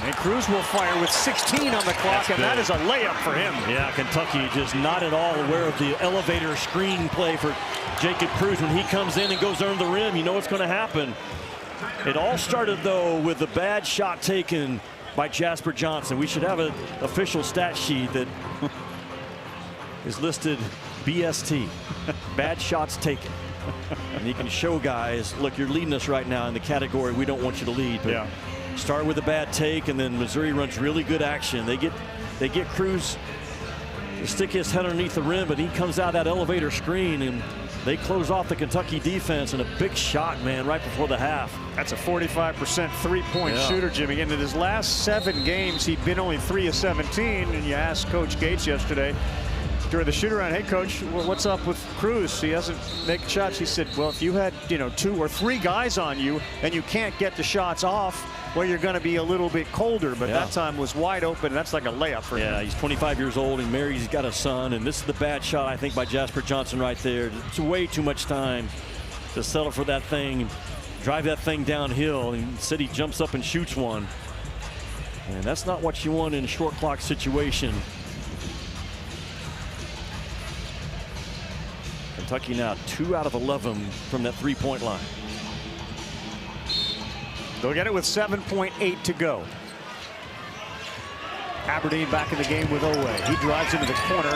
And Cruz will fire with 16 on the clock, and that is a layup for him. Yeah, Kentucky just not at all aware of the elevator screen play for Jacob Cruz. When he comes in and goes under the rim, you know what's going to happen. It all started, though, with a bad shot taken by Jasper Johnson. We should have an official stat sheet that is listed BST, bad shots taken. And you can show guys, look, you're leading us right now in the category we don't want you to lead. But start with a bad take, and then Missouri runs really good action. They get Cruz to stick his head underneath the rim, but he comes out that elevator screen, and they close off the Kentucky defense, and a big shot, man, right before the half. That's a 45% three-point shooter, Jimmy. And in his last 7 games, he'd been only 3 of 17. And you asked Coach Gates yesterday during the shoot-around, hey, Coach, what's up with Cruz? He hasn't made shots. He said, well, if you had, 2 or 3 guys on you and you can't get the shots off, well, you're going to be a little bit colder. But that time was wide open, and that's like a layup for him. Yeah, he's 25 years old and married. He's got a son, and this is the bad shot, I think, by Jasper Johnson right there. It's way too much time to settle for that thing, drive that thing downhill, and instead he jumps up and shoots one. And that's not what you want in a short clock situation. Kentucky now 2 out of 11 from that three-point line. They'll get it with 7.8 to go. Aberdeen back in the game with Owe. He drives into the corner.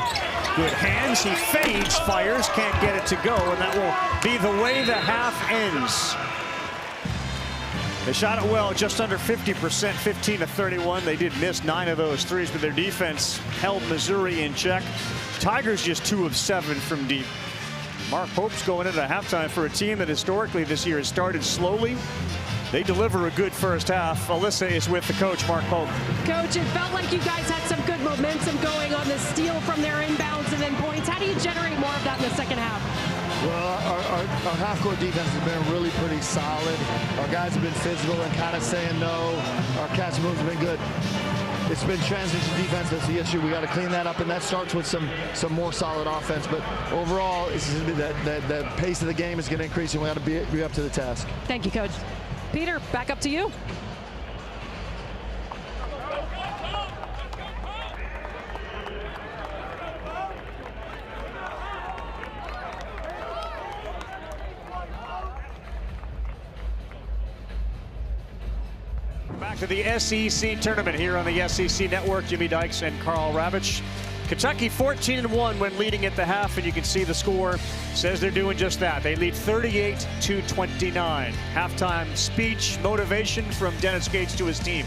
Good hands. He fades, fires, can't get it to go, and that will be the way the half ends. They shot it well, just under 50%, 15 to 31. They did miss 9 of those threes, but their defense held Missouri in check. Tigers just 2 of 7 from deep. Mark Pope's going into halftime for a team that historically this year has started slowly. They deliver a good first half. Alyssa is with the coach, Mark Pope. Coach, it felt like you guys had some good momentum going on the steal from their inbounds and then points. How do you generate more of that in the second half? Well, our half-court defense has been really pretty solid. Our guys have been physical and kind of saying no. Our catch moves have been good. It's been transition defense that's the issue. We got to clean that up, and that starts with some more solid offense. But overall, the pace of the game is going to increase, and we got to be up to the task. Thank you, Coach. Peter, back up to you. Back to the SEC tournament here on the SEC Network. Jimmy Dykes and Carl Ravitch. Kentucky 14-1 when leading at the half, and you can see the score says they're doing just that. They lead 38-29. Halftime speech, motivation from Dennis Gates to his team.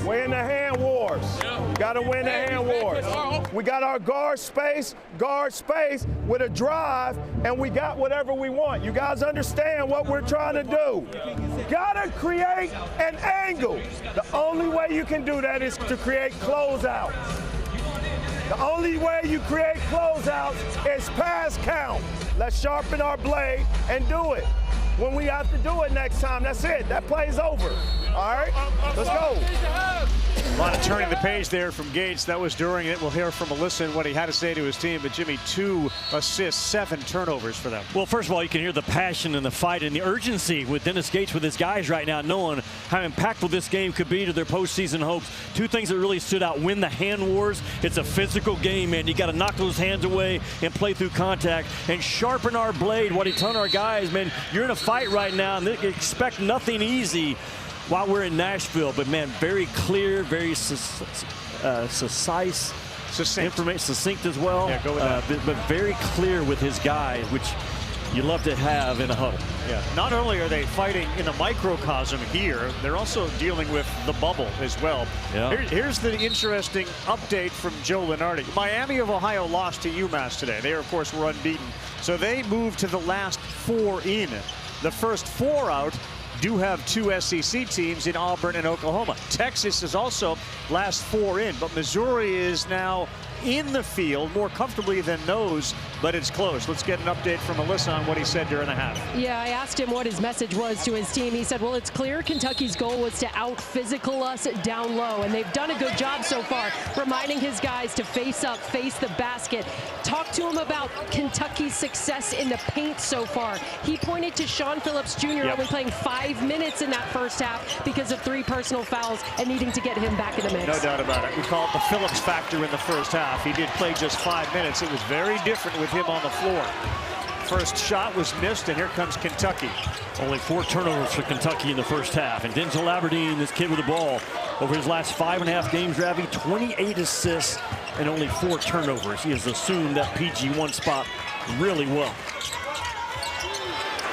Win the hand wars. Got to win the hand wars. We got our guard space with a drive, and we got whatever we want. You guys understand what we're trying to do. Got to create an angle. The only way you can do that is to create closeouts. The only way you create closeouts is pass count. Let's sharpen our blade and do it. When we have to do it next time, that's it. That play's over. All right, let's go. A lot of turning the page there from Gates. That was during it. We'll hear from Alyssa and what he had to say to his team. But Jimmy, 2 assists, 7 turnovers for them. Well, first of all, you can hear the passion and the fight and the urgency with Dennis Gates with his guys right now, knowing how impactful this game could be to their postseason hopes. 2 things that really stood out: win the hand wars. It's a physical game, man. You got to knock those hands away and play through contact and sharpen our blade. What he told our guys, man, you're in a fight right now, and they expect nothing easy while we're in Nashville. But man, very clear, very succinct information, succinct as well. Yeah, go with that. But very clear with his guys, which you love to have in a huddle. Yeah. Not only are they fighting in a microcosm here, they're also dealing with the bubble as well. Yeah. Here's the interesting update from Joe Lunardi. Miami of Ohio lost to UMass today. They, of course, were unbeaten. So they moved to the last 4 in. The first 4 out do have 2 SEC teams in Auburn and Oklahoma. Texas is also last 4 in, but Missouri is now in the field more comfortably than those, but it's close. Let's get an update from Alyssa on what he said during the half. Yeah, I asked him what his message was to his team. He said, well, it's clear Kentucky's goal was to out-physical us down low, and they've done a good job so far, reminding his guys to face up, face the basket. Talk to him about Kentucky's success in the paint so far. He pointed to Sean Phillips Jr. only playing 5 minutes in that first half because of 3 personal fouls and needing to get him back in the mix. No doubt about it. We call it the Phillips factor in the first half. He did play just 5 minutes. It was very different with him on the floor. First shot was missed, and here comes Kentucky. Only 4 turnovers for Kentucky in the first half. And Denzel Aberdeen, this kid with the ball, over his last 5.5 games, Ravi, 28 assists and only 4 turnovers. He has assumed that PG1 spot really well.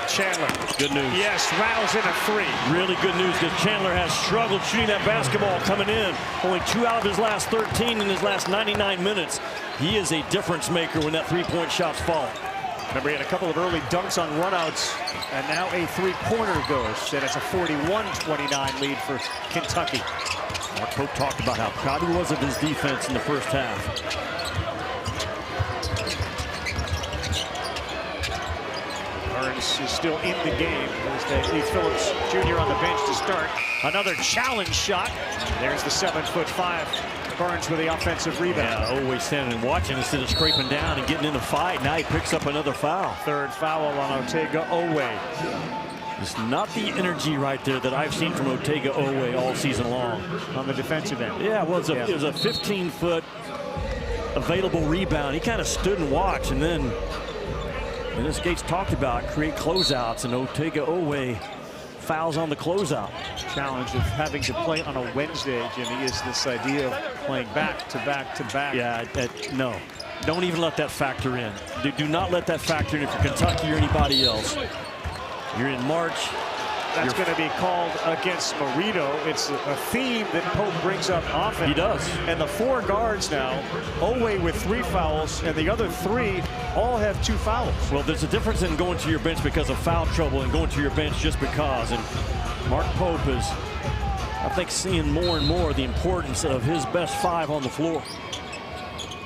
Chandler. Good news. Yes, rattles in a 3. Really good news because Chandler has struggled shooting that basketball coming in. Only 2 out of his last 13 in his last 99 minutes. He is a difference maker when that 3-point shots fall. Remember, he had a couple of early dunks on runouts, and now a 3-pointer goes. And it's a 41-29 lead for Kentucky. Mark Pope talked about how proud he was of his defense in the first half. Burns is still in the game as they leave Phillips Jr. on the bench to start. Another challenge shot. There's the 7'5" Burns with the offensive rebound. Yeah, always standing and watching instead of scraping down and getting in the fight. Now he picks up another foul. 3rd foul on Otega Oweh. It's not the energy right there that I've seen from Otega Oweh all season long. On the defensive end. Yeah, well, it was a 15-foot available rebound. He kind of stood and watched, and then Dennis Gates talked about create closeouts, and Otega Oweh fouls on the closeout. Challenge of having to play on a Wednesday, Jimmy, is this idea of playing back to back to back. Yeah, no. Don't even let that factor in. Do not let that factor in if you're Kentucky or anybody else. You're in March. That's going to be called against Marito. It's a theme that Pope brings up often. He does. And the 4 guards now, Oweh with 3 fouls, and the other 3 all have 2 fouls. Well, there's a difference in going to your bench because of foul trouble and going to your bench just because. And Mark Pope is, I think, seeing more and more the importance of his best 5 on the floor.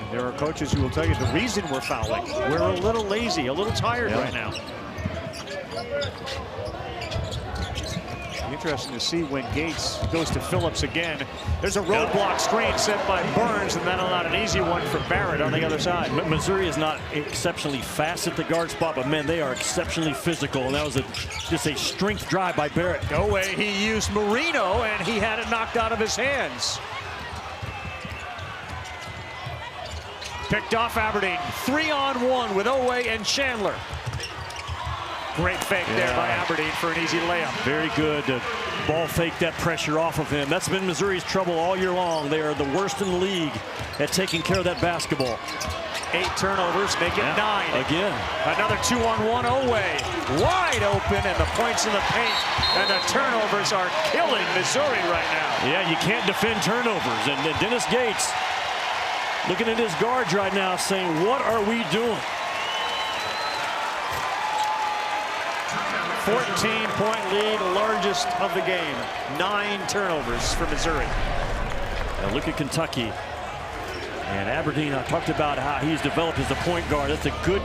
And there are coaches who will tell you the reason we're fouling. We're a little lazy, a little tired right now. Interesting to see when Gates goes to Phillips again. There's a roadblock screen set by Burns, and that'll not an easy one for Barrett on the other side. Missouri is not exceptionally fast at the guard spot, but man, they are exceptionally physical, and that was just a strength drive by Barrett. Oweh, he used Marino, and he had it knocked out of his hands. Picked off Aberdeen. 3-on-1 with Oweh and Chandler. Great fake there by Aberdeen for an easy layup. Very good to ball fake that pressure off of him. That's been Missouri's trouble all year long. They are the worst in the league at taking care of that basketball. 8 turnovers, make it 9. Again. Another 2-on-1 Oweh. Wide open, and the points in the paint and the turnovers are killing Missouri right now. Yeah, you can't defend turnovers. And Dennis Gates looking at his guards right now saying, what are we doing? 14-point lead, largest of the game. 9 turnovers for Missouri. Now look at Kentucky. And Aberdeen, I talked about how he's developed as a point guard. That's a good.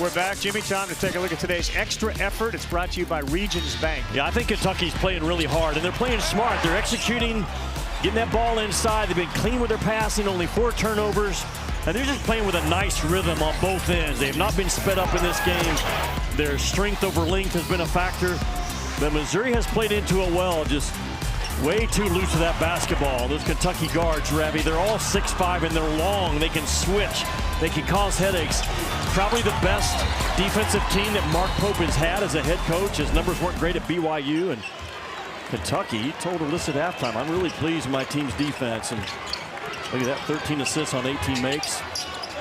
We're back. Jimmy, time to take a look at today's extra effort. It's brought to you by Regions Bank. Yeah, I think Kentucky's playing really hard, and they're playing smart. They're executing, getting that ball inside. They've been clean with their passing, only 4 turnovers. And they're just playing with a nice rhythm on both ends. They have not been sped up in this game. Their strength over length has been a factor. But Missouri has played into it well, just Way too loose of that basketball. Those Kentucky guards, Ravi, they're all 6'5" and they're long. They can switch. They can cause headaches. Probably the best defensive team that Mark Pope has had as a head coach. His numbers weren't great at BYU, and Kentucky, he told Alyssa at halftime, I'm really pleased with my team's defense. And look at that, 13 assists on 18 makes.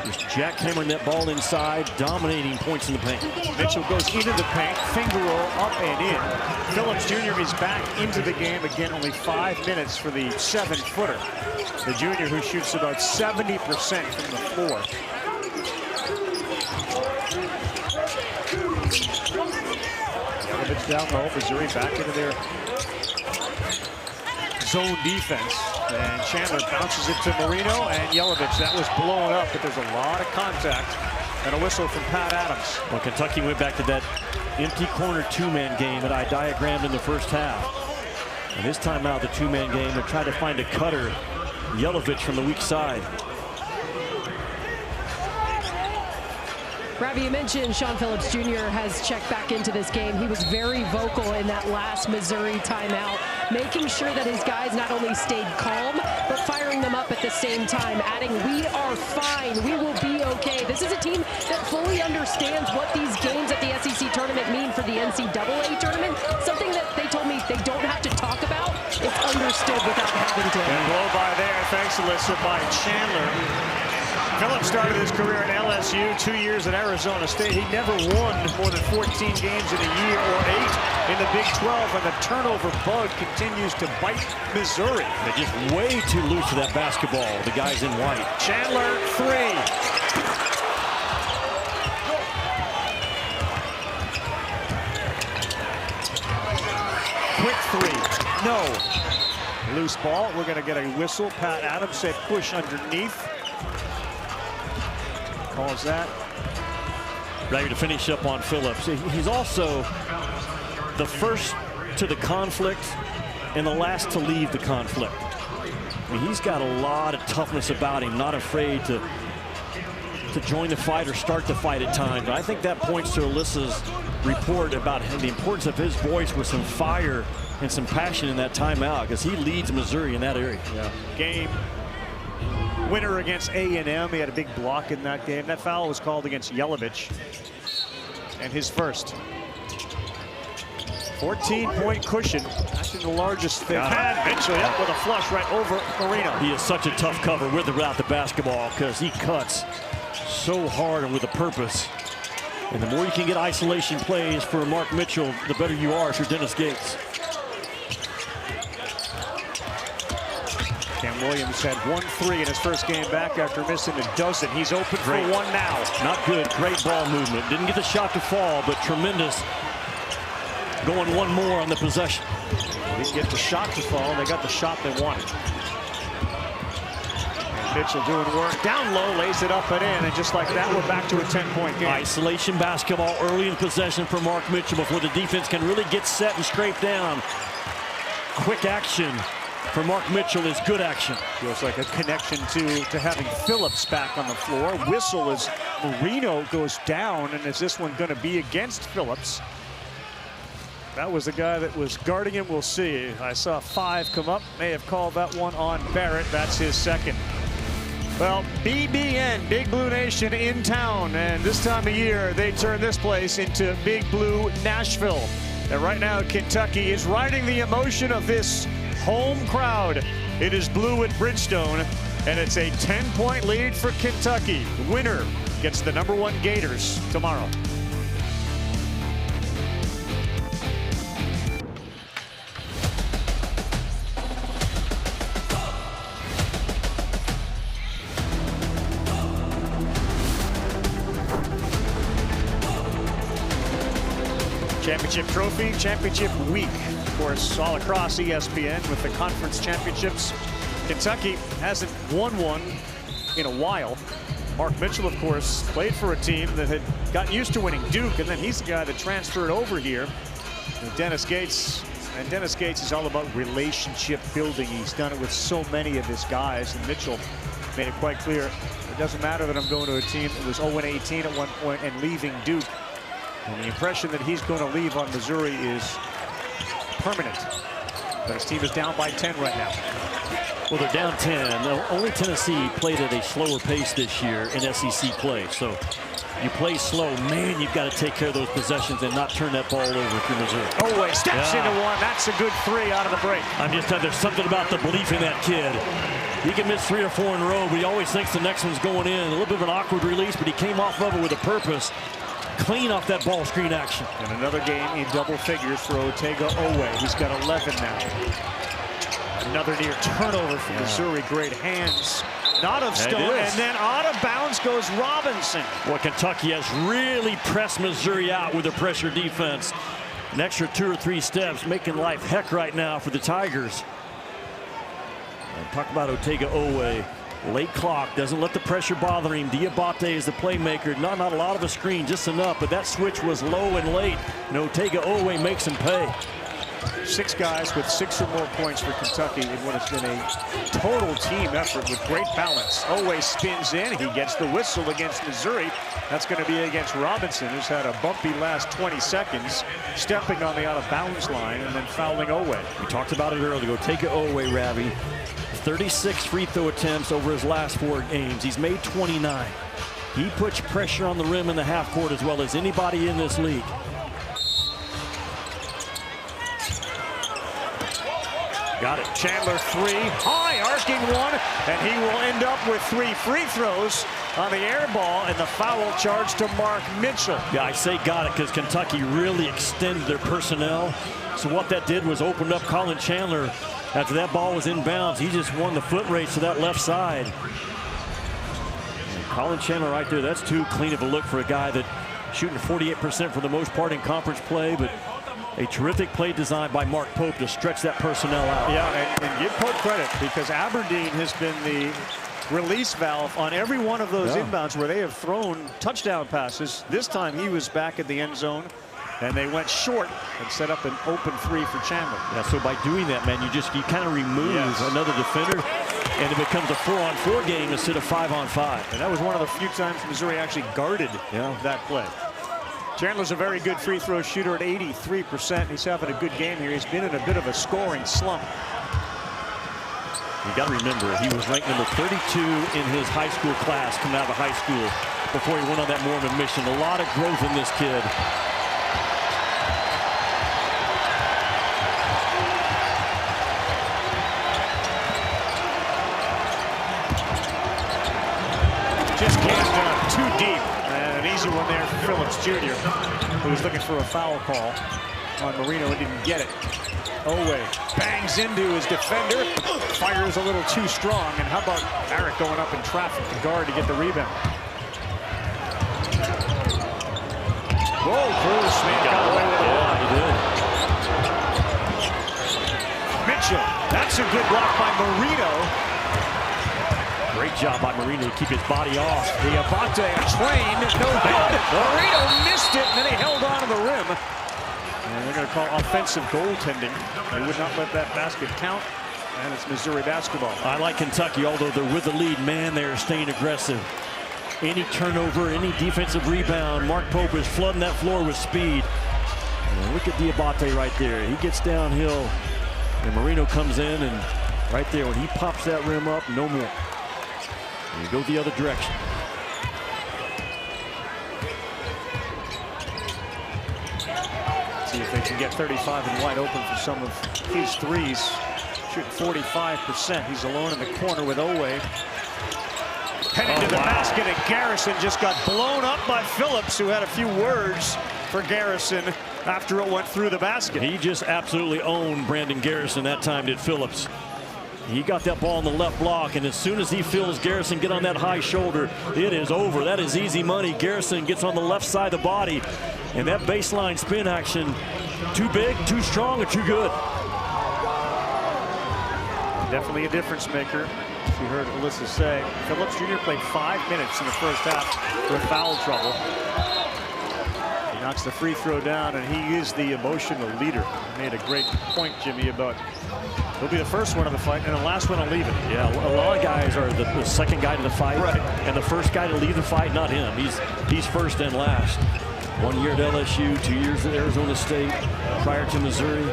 Just jackhammering that ball inside, dominating points in the paint. Mitchell goes into the paint, finger roll up and in. Phillips Jr. is back into the game again, only 5 minutes for the 7-footer. The junior who shoots about 70% from the floor. Yelovich down low, Missouri back into their zone defense. And Chandler bounces it to Marino, and Yelovich, that was blown up, but there's a lot of contact. And a whistle from Pat Adams. Well, Kentucky went back to that empty corner two-man game that I diagrammed in the first half. And this time out, the two-man game, they tried to find a cutter. Yelovich from the weak side. Ravi, you mentioned Sean Phillips Jr. has checked back into this game. He was very vocal in that last Missouri timeout, making sure that his guys not only stayed calm, but firing them up at the same time, adding, we are fine, we will be okay. This is a team that fully understands what these games at the SEC tournament mean for the NCAA tournament, something that they told me they don't have to talk about. It's understood without having to. And blow by there, thanks Alyssa, by Chandler. Phillips started his career at LSU, 2 years at Arizona State. He never won more than 14 games in a year or 8 in the Big 12, and the turnover bug continues to bite Missouri. They're just way too loose for that basketball, the guys in white. Chandler, 3. Quick 3, no. Loose ball, we're gonna get a whistle. Pat Adams said push underneath. Calls that. Ready to finish up on Phillips. He's also the first to the conflict and the last to leave the conflict. I mean, he's got a lot of toughness about him, not afraid to join the fight or start the fight at times. I think that points to Alyssa's report about the importance of his voice with some fire and some passion in that timeout, because he leads Missouri in that area. Yeah. Game winner against A&M. He had a big block in that game. That foul was called against Yelovich, and his first. 14-point cushion. Actually the largest they've had. Mitchell, yep, with a flush right over Marino. He is such a tough cover with or without the basketball, because he cuts so hard and with a purpose. And the more you can get isolation plays for Mark Mitchell, the better you are if you're Dennis Gates. Cam Williams had 1-3 in his first game back after missing a dozen. He's open for one now. Not good. Great ball movement. Didn't get the shot to fall, but tremendous. Going one more on the possession. They didn't get the shot to fall. They got the shot they wanted. And Mitchell doing work. Down low, lays it up and in. And just like that, we're back to a 10-point game. Isolation basketball early in possession for Mark Mitchell before the defense can really get set and scrape down. Quick action for Mark Mitchell is good action. Feels like a connection to having Phillips back on the floor. Whistle as Marino goes down, and is this one going to be against Phillips? That was the guy that was guarding him. We'll see. I saw 5 come up. May have called that one on Barrett. That's his second. Well, BBN, Big Blue Nation in town, and this time of year they turn this place into Big Blue Nashville. And right now Kentucky is riding the emotion of this home crowd. It is blue at Bridgestone, and it's a 10-point lead for Kentucky. The winner gets the #1 Gators tomorrow. Championship trophy, championship week. Of course, all across ESPN with the conference championships. Kentucky hasn't won one in a while. Mark Mitchell, of course, played for a team that had gotten used to winning Duke, and then he's the guy that transferred over here. And Dennis Gates is all about relationship building. He's done it with so many of his guys, and Mitchell made it quite clear, it doesn't matter that I'm going to a team that was 0-18 at one point and leaving Duke. And the impression that he's going to leave on Missouri is permanent. But his team is down by 10 right now. Well, they're down 10. Only Tennessee played at a slower pace this year in SEC play. So you play slow, man, you've got to take care of those possessions and not turn that ball over if you're Missouri. Oh, wait, steps into one. That's a good 3 out of the break. I'm just telling you, there's something about the belief in that kid. He can miss 3 or 4 in a row, but he always thinks the next one's going in. A little bit of an awkward release, but he came off of it with a purpose. Clean off that ball screen action. And another game in double figures for Otega Owe. He's got 11 now. Another near turnover for Missouri. Great hands. Not of Stone, and then out of bounds goes Robinson. Well, Kentucky has really pressed Missouri out with their pressure defense. An extra 2 or 3 steps, making life heck right now for the Tigers. And talk about Otega Owe. Late clock, doesn't let the pressure bother him. Diabate is the playmaker. Not a lot of a screen, just enough, but that switch was low and late. And Otega Owe makes him pay. 6 guys with 6 or more points for Kentucky in what has been a total team effort with great balance. Owe spins in. He gets the whistle against Missouri. That's going to be against Robinson, who's had a bumpy last 20 seconds, stepping on the out-of-bounds line and then fouling Owe. We talked about it earlier. Otega Owe, Ravi, 36 free throw attempts over his last 4 games. He's made 29. He puts pressure on the rim in the half court as well as anybody in this league. Got it. Chandler 3, high, arcing 1, and he will end up with 3 free throws on the air ball, and the foul charge to Mark Mitchell. Yeah, I say got it because Kentucky really extended their personnel. So what that did was opened up Colin Chandler. After that ball was inbounds, he just won the foot race to that left side. And Colin Chandler right there, that's too clean of a look for a guy that shooting 48% for the most part in conference play, but a terrific play design by Mark Pope to stretch that personnel out. Yeah, and give Pope credit because Aberdeen has been the release valve on every one of those inbounds where they have thrown touchdown passes. This time he was back at the end zone, and they went short and set up an open 3 for Chandler. Yeah, so by doing that, man, you kind of remove another defender, and it becomes a 4-on-4 game instead of 5-on-5. And that was one of the few times Missouri actually guarded that play. Chandler's a very good free throw shooter at 83%. He's having a good game here. He's been in a bit of a scoring slump. You got to remember, he was ranked number 32 in his high school class coming out of high school before he went on that Mormon mission. A lot of growth in this kid. Just can't too deep. And an easy one there for Phillips Jr., who was looking for a foul call on Marino and didn't get it. Owe bangs into his defender, fires a little too strong, and how about Barrett going up in traffic to guard to get the rebound? Whoa, Bruce, man, got away with it. Yeah, he did. Mitchell, that's a good block by Marino. Great job by Marino to keep his body off. Diabate, a train, no good. Marino missed it, and then he held on to the rim. And they're going to call offensive goaltending. They would not let that basket count, and it's Missouri basketball. I like Kentucky, although they're with the lead. Man, they're staying aggressive. Any turnover, any defensive rebound, Mark Pope is flooding that floor with speed. And look at Diabate right there. He gets downhill, and Marino comes in, and right there, when he pops that rim up, no more. And you go the other direction. See if they can get 35 and wide open for some of his threes. Shooting 45%. He's alone in the corner with Owe. Heading to the basket, and Garrison just got blown up by Phillips, who had a few words for Garrison after it went through the basket. He just absolutely owned Brandon Garrison that time, did Phillips. He got that ball in the left block, and as soon as he feels Garrison get on that high shoulder, it is over. That is easy money. Garrison gets on the left side of the body, and that baseline spin action, too big, too strong, or too good. Definitely a difference maker. You heard Alyssa say. Phillips Jr. played 5 minutes in the first half with foul trouble. He knocks the free throw down, and he is the emotional leader. He made a great point, Jimmy, about he'll be the first one in the fight, and the last one to leave it. Yeah, a lot of guys are the second guy to the fight, and the first guy to leave the fight, not him. He's first and last. 1 year at LSU, 2 years at Arizona State, prior to Missouri.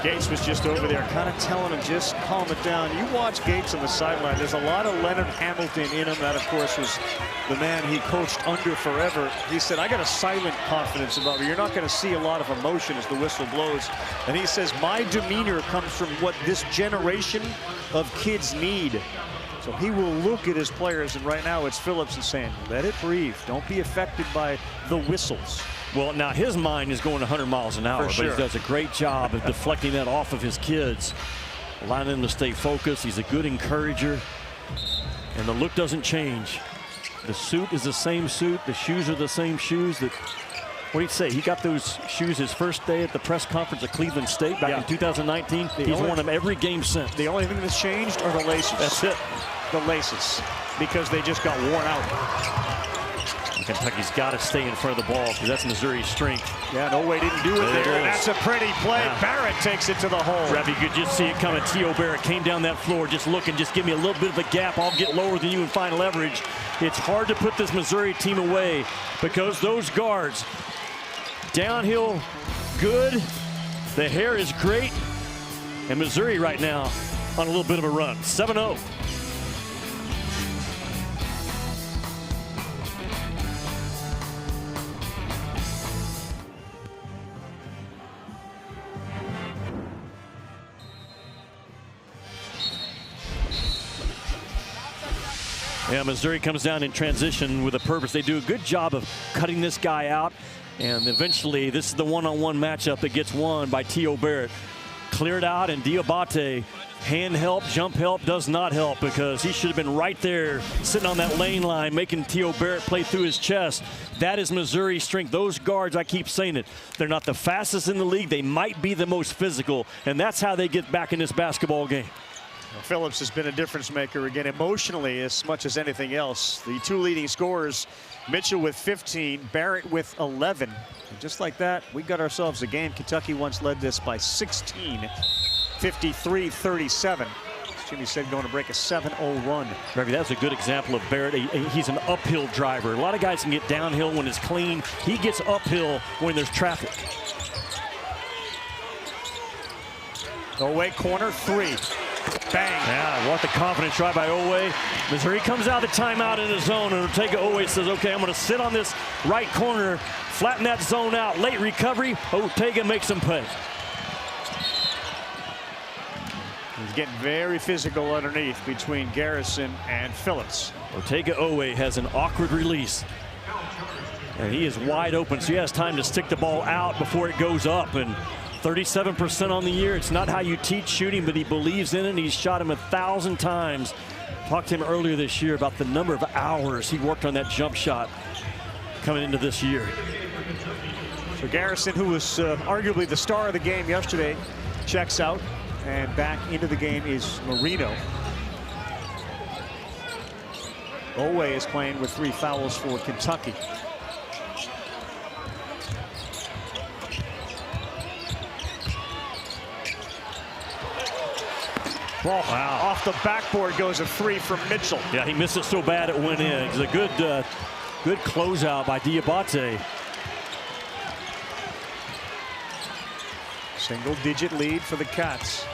Gates was just over there kind of telling him, just calm it down. You watch Gates on the sideline. There's a lot of Leonard Hamilton in him. That, of course, was the man he coached under forever. He said, I got a silent confidence about me. You're not going to see a lot of emotion as the whistle blows. And he says, my demeanor comes from what this generation of kids need. So he will look at his players, and right now it's Phillips is saying, let it breathe. Don't be affected by the whistles. Well, now his mind is going 100 miles an hour, sure. but he does a great job of deflecting that off of his kids, allowing them to stay focused. He's a good encourager, and the look doesn't change. The suit is the same suit. The shoes are the same shoes. What do you say? He got those shoes his first day at the press conference at Cleveland State back in 2019. He's worn them every game since. The only thing that's changed are the laces. That's it. The laces, because they just got worn out. Kentucky's got to stay in front of the ball because that's Missouri's strength. Yeah, no way didn't do it there. And that's a pretty play. Yeah. Barrett takes it to the hole. Rav, you could just see it coming. T.O. Barrett came down that floor just looking, just give me a little bit of a gap. I'll get lower than you and find leverage. It's hard to put this Missouri team away because those guards, downhill, good. The hair is great. And Missouri right now on a little bit of a run. 7-0. Yeah, Missouri comes down in transition with a purpose. They do a good job of cutting this guy out. And eventually, this is the one-on-one matchup that gets won by T.O. Barrett. Cleared out, and Diabate, hand help, jump help does not help because he should have been right there sitting on that lane line, making T.O. Barrett play through his chest. That is Missouri's strength. Those guards, I keep saying it, they're not the fastest in the league. They might be the most physical, and that's how they get back in this basketball game. Phillips has been a difference maker again emotionally as much as anything else. The two leading scorers, Mitchell with 15, Barrett with 11. And just like that, we got ourselves a game. Kentucky once led this by 16, 53-37. As Jimmy said, going to break a 7-0 run. Ravi, that's a good example of Barrett. He's an uphill driver. A lot of guys can get downhill when it's clean. He gets uphill when there's traffic. Away corner, three. Bang. Yeah, what the confident try by Owe. Missouri comes out of the timeout in his zone, and Ortega Owe says, okay, I'm going to sit on this right corner, flatten that zone out. Late recovery, Ortega makes him pay. He's getting very physical underneath between Garrison and Phillips. Ortega Owe has an awkward release. And he is wide open, so he has time to stick the ball out before it goes up. And 37% on the year. It's not how you teach shooting, but he believes in it. He's shot him 1,000 times. Talked to him earlier this year about the number of hours he worked on that jump shot coming into this year. So Garrison, who was arguably the star of the game yesterday, checks out, and back into the game is Marino. Owe is playing with 3 fouls for Kentucky. Ball off the backboard goes a 3 from Mitchell. Yeah, he missed it so bad it went in. It's a good closeout by Diabate. Single-digit lead for the Cats.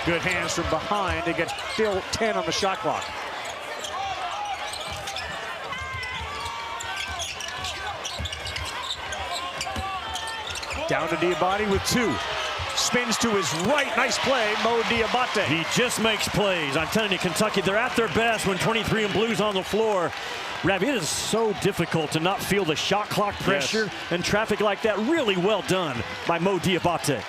Good hands from behind. They get still 10 on the shot clock. Down to Diabate with 2. Spins to his right. Nice play, Mo Diabate. He just makes plays. I'm telling you, Kentucky, they're at their best when 23 and blue's on the floor. Rav, it is so difficult to not feel the shot clock pressure and traffic like that. Really well done by Mo Diabate.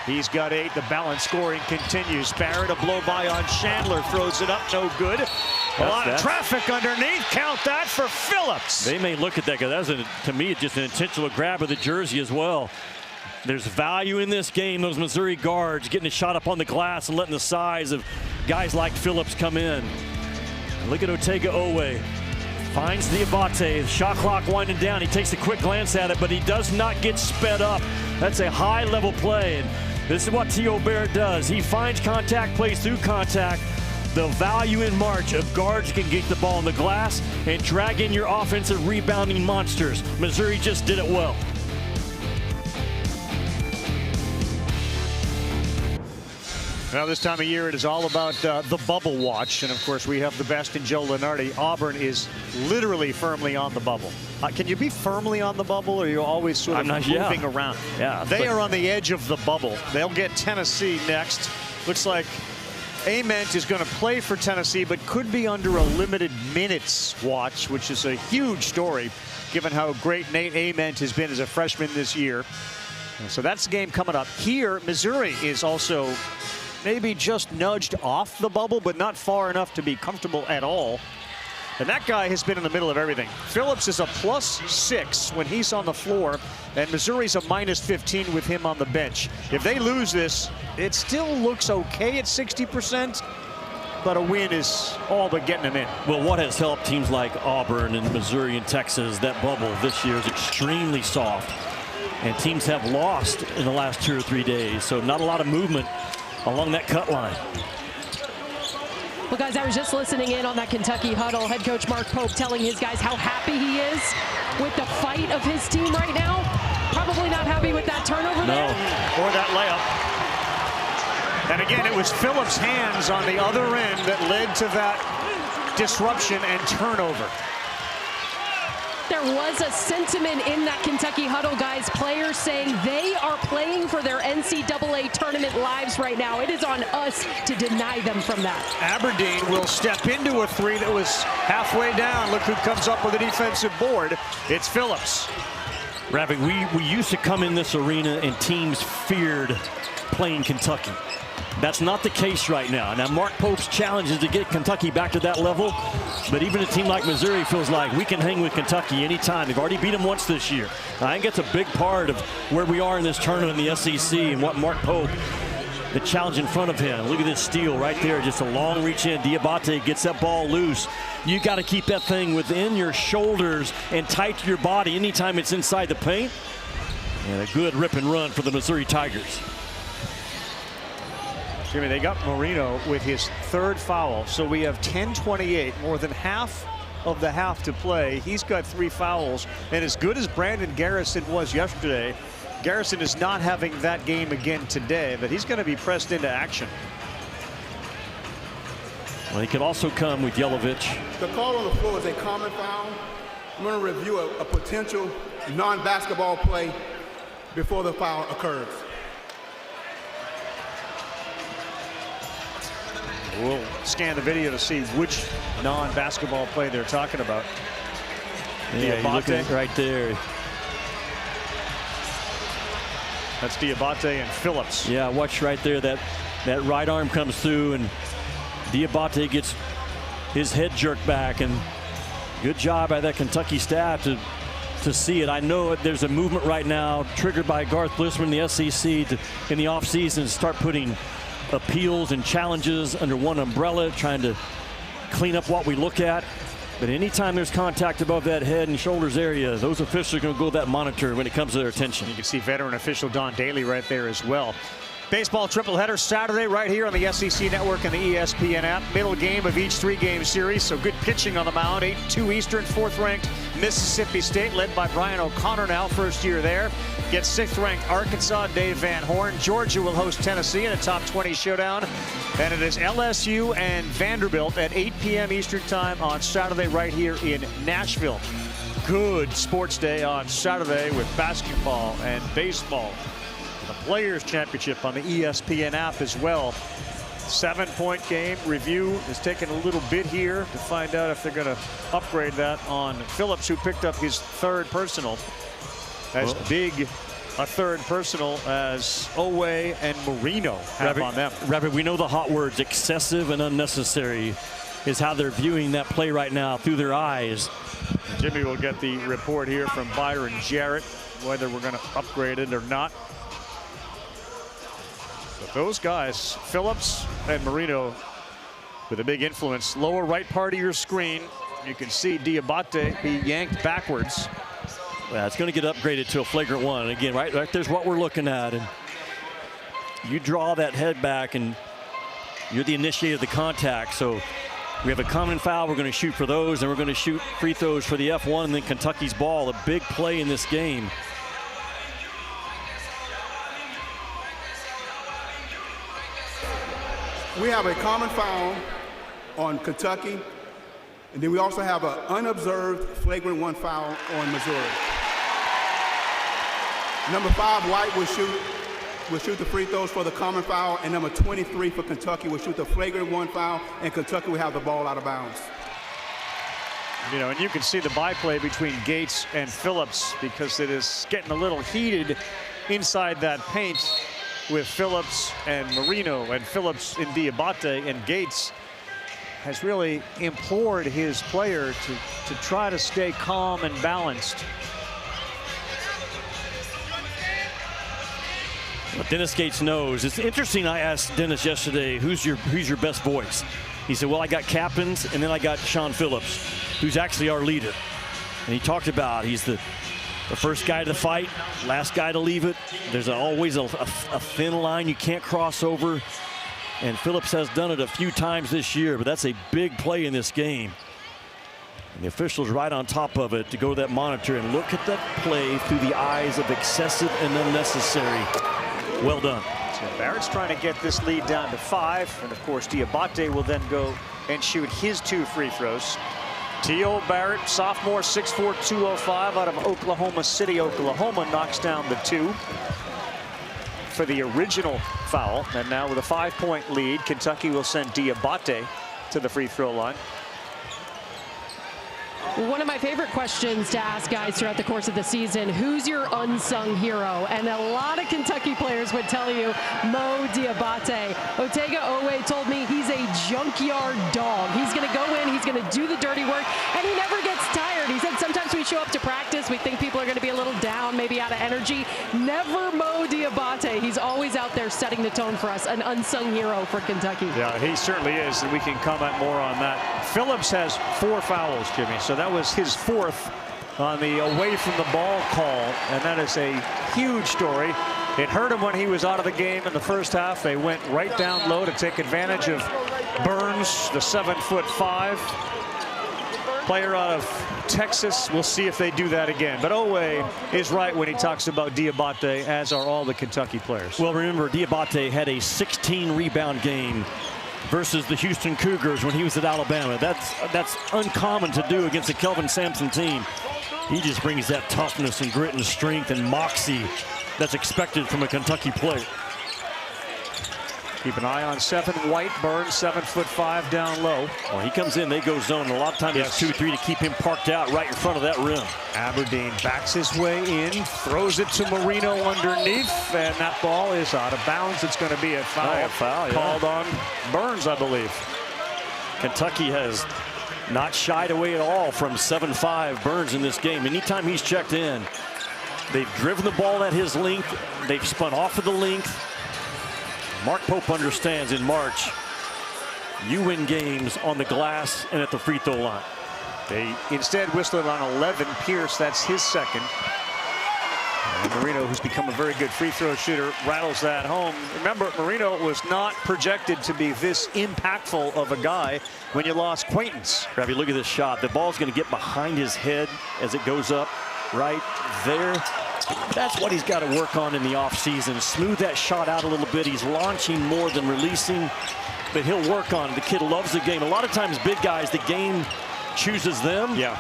He's got 8. The balance scoring continues. Barrett, a blow by on Chandler, throws it up, no good. A lot of traffic underneath. Count that for Phillips. They may look at that because that's, to me, just an intentional grab of the jersey as well. There's value in this game. Those Missouri guards getting a shot up on the glass and letting the size of guys like Phillips come in. Look at Ortega Owe. Finds Diabate. Shot clock winding down. He takes a quick glance at it, but he does not get sped up. That's a high-level play. And this is what T.O. Barrett does. He finds contact, plays through contact. The value in March of guards can get the ball in the glass and drag in your offensive rebounding monsters. Missouri just did it well. Well, this time of year, it is all about the bubble watch. And, of course, we have the best in Joe Lunardi. Auburn is literally firmly on the bubble. Can you be firmly on the bubble, or are you always sort of moving around? Yeah. They are on the edge of the bubble. They'll get Tennessee next. Looks like Ament is going to play for Tennessee, but could be under a limited minutes watch, which is a huge story, given how great Nate Ament has been as a freshman this year. So that's the game coming up. Here, Missouri is also maybe just nudged off the bubble, but not far enough to be comfortable at all. And that guy has been in the middle of everything. Phillips is a +6 when he's on the floor, and Missouri's a -15 with him on the bench. If they lose this, it still looks okay at 60%, but a win is all but getting them in. Well, what has helped teams like Auburn and Missouri and Texas, that bubble this year is extremely soft. And teams have lost in the last 2 or 3 days, so not a lot of movement along that cut line. Well, guys, I was just listening in on that Kentucky huddle. Head coach Mark Pope telling his guys how happy he is with the fight of his team right now. Probably not happy with that turnover there. Or that layup. And again, it was Phillips' hands on the other end that led to that disruption and turnover. There was a sentiment in that Kentucky huddle, guys. Players saying they are playing for their NCAA tournament lives right now. It is on us to deny them from that. Aberdeen will step into a three that was halfway down. Look who comes up with a defensive board. It's Phillips. Ravi, we used to come in this arena and teams feared playing Kentucky. That's not the case right now. Now, Mark Pope's challenge is to get Kentucky back to that level. But even a team like Missouri feels like we can hang with Kentucky anytime. They've already beat them once this year. I think it's a big part of where we are in this tournament in the SEC and what Mark Pope, the challenge in front of him. Look at this steal right there. Just a long reach in. Diabate gets that ball loose. You got to keep that thing within your shoulders and tight to your body anytime it's inside the paint. And a good rip and run for the Missouri Tigers. Jimmy, they got Marino with his 3rd foul, so we have 10:28, more than half of the half to play. He's got 3 fouls, and as good as Brandon Garrison was yesterday, Garrison is not having that game again today, but he's going to be pressed into action. Well, he could also come with Yelovich. The call on the floor is a common foul. I'm going to review a potential non-basketball play before the foul occurs. We'll scan the video to see which non-basketball play they're talking about. Yeah, you're looking right there. That's Diabate and Phillips. Yeah, watch right there. That right arm comes through, and Diabate gets his head jerked back. And good job by that Kentucky staff to see it. I know there's a movement right now triggered by Garth Blissman in the SEC in the offseason start putting appeals and challenges under one umbrella, trying to clean up what we look at. But anytime there's contact above that head and shoulders area, those officials are going to go to that monitor when it comes to their attention. You can see veteran official Don Daly right there as well. Baseball tripleheader Saturday right here on the SEC Network and the ESPN app. Middle game of each 3-game series, so good pitching on the mound. 8-2 Eastern, 4th-ranked Mississippi State, led by Brian O'Connor now, first year there. Gets 6th-ranked Arkansas, Dave Van Horn. Georgia will host Tennessee in a top 20 showdown. And it is LSU and Vanderbilt at 8 p.m. Eastern time on Saturday right here in Nashville. Good sports day on Saturday with basketball and baseball. The Players Championship on the ESPN app as well. 7-point game. Review is taking a little bit here to find out if they're going to upgrade that on Phillips, who picked up his 3rd personal. As big a 3rd personal as Owe and Marino have on them. Rabbit, we know the hot words excessive and unnecessary is how they're viewing that play right now through their eyes. Jimmy will get the report here from Byron Jarrett, whether we're going to upgrade it or not. But those guys, Phillips and Marino, with a big influence. Lower right part of your screen, you can see Diabate be yanked backwards. Well, it's going to get upgraded to a flagrant 1. Again, right there's what we're looking at. And you draw that head back, and You're the initiator of the contact, so we have a common foul. We're going to shoot for those, and we're going to shoot free throws for the F1, and then Kentucky's ball. A big play in this game. We have a common foul on Kentucky, and then we also have an unobserved flagrant 1 foul on Missouri. Number 5, White will shoot the free throws for the common foul, and number 23 for Kentucky will shoot the flagrant 1 foul, and Kentucky will have the ball out of bounds. You know, and you can see the byplay between Gates and Phillips because it is getting a little heated inside that paint with Phillips and Marino, and Phillips in Diabate, and Gates has really implored his player to try to stay calm and balanced. What Dennis Gates knows. It's interesting. I asked Dennis yesterday, who's your best voice? He said, well, I got captains, and then I got Sean Phillips, who's actually our leader. And he talked about he's the first guy to fight, last guy to leave it. There's always a thin line you can't cross over. And Phillips has done it a few times this year, but that's a big play in this game. And the official's right on top of it to go to that monitor and look at that play through the eyes of excessive and unnecessary. Well done. So Barrett's trying to get this lead down to 5. And of course, Diabate will then go and shoot his 2 free throws. T.O. Barrett, sophomore, 6'4", 205 out of Oklahoma City, Oklahoma, knocks down the 2 for the original foul. And now with a 5-point lead, Kentucky will send Diabate to the free throw line. One of my favorite questions to ask guys throughout the course of the season, who's your unsung hero? And a lot of Kentucky players would tell you Mo Diabate. Otega Owe told me he's a junkyard dog. He's going to go in, he's going to do the dirty work, and he never gets tired. He said sometimes we show up to practice, we think people are going to be a little down, maybe out of energy. Never Mo Diabate. He's always out there setting the tone for us, an unsung hero for Kentucky. Yeah, he certainly is, and we can comment more on that. Phillips has 4 fouls, Jimmy, so that was his 4th on the away from the ball call, and that is a huge story. It hurt him when he was out of the game in the first half. They went right down low to take advantage of Burns, the 7'5" player out of Texas. We'll see if they do that again. But Owe is right when he talks about Diabate, as are all the Kentucky players. Well, remember, Diabate had a 16-rebound game versus the Houston Cougars when he was at Alabama. That's uncommon to do against a Kelvin Sampson team. He just brings that toughness and grit and strength and moxie that's expected from a Kentucky player. Keep an eye on 7 White. Burns, 7'5" down low. Well, he comes in, they go zone. A lot of times it's 2-3 to keep him parked out right in front of that rim. Aberdeen backs his way in, throws it to Marino underneath, and that ball is out of bounds. It's going to be a foul, called on Burns, I believe. Kentucky has not shied away at all from 7'5" Burns in this game. Anytime he's checked in, they've driven the ball at his length. They've spun off of the length. Mark Pope understands in March, you win games on the glass and at the free throw line. They instead whistled on 11. Pierce, that's his 2nd. And Marino, who's become a very good free throw shooter, rattles that home. Remember, Marino was not projected to be this impactful of a guy when you lost Quaintance. Ravi, look at this shot. The ball's going to get behind his head as it goes up right there. That's what he's got to work on in the offseason. Smooth that shot out a little bit. He's launching more than releasing, but he'll work on it. The kid loves the game. A lot of times big guys, the game chooses them. Yeah.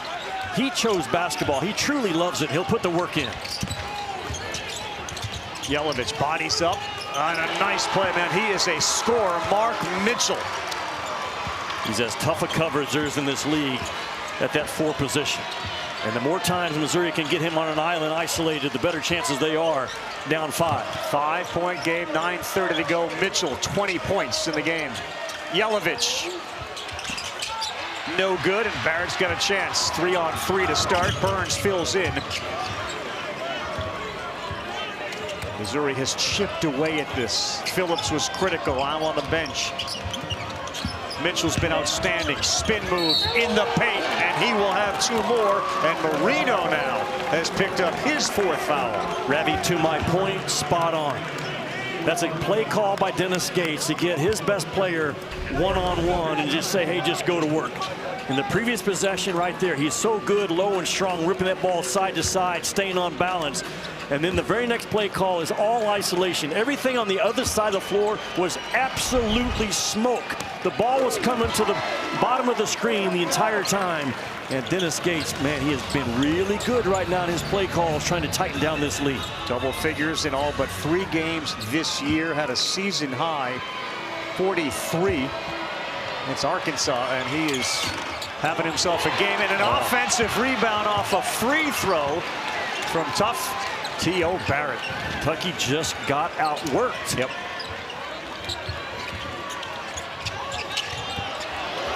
He chose basketball. He truly loves it. He'll put the work in. Yelovich bodies up on a nice play, man. He is a scorer. Mark Mitchell. He's as tough a cover as there is in this league at that 4 position. And the more times Missouri can get him on an island isolated, the better chances they are down 5. 5-point game, 9:30 to go. Mitchell, 20 points in the game. Yelovich, no good, and Barrett's got a chance. 3-on-3 to start. Burns fills in. Missouri has chipped away at this. Phillips was critical. I'm on the bench. Mitchell's been outstanding. Spin move in the paint, and he will have 2 more. And Marino now has picked up his 4th foul. Ravi, to my point, spot on. That's a play call by Dennis Gates to get his best player one-on-one and just say, hey, just go to work. In the previous possession right there, he's so good, low and strong, ripping that ball side to side, staying on balance. And then the very next play call is all isolation. Everything on the other side of the floor was absolutely smoke. The ball was coming to the bottom of the screen the entire time. And Dennis Gates, man, he has been really good right now in his play calls, trying to tighten down this lead. Double figures in all but 3 games this year. Had a season high 43. It's Arkansas, and he is having himself a game, and an offensive rebound off a free throw from tough T.O. Barrett. Kentucky just got outworked. Yep.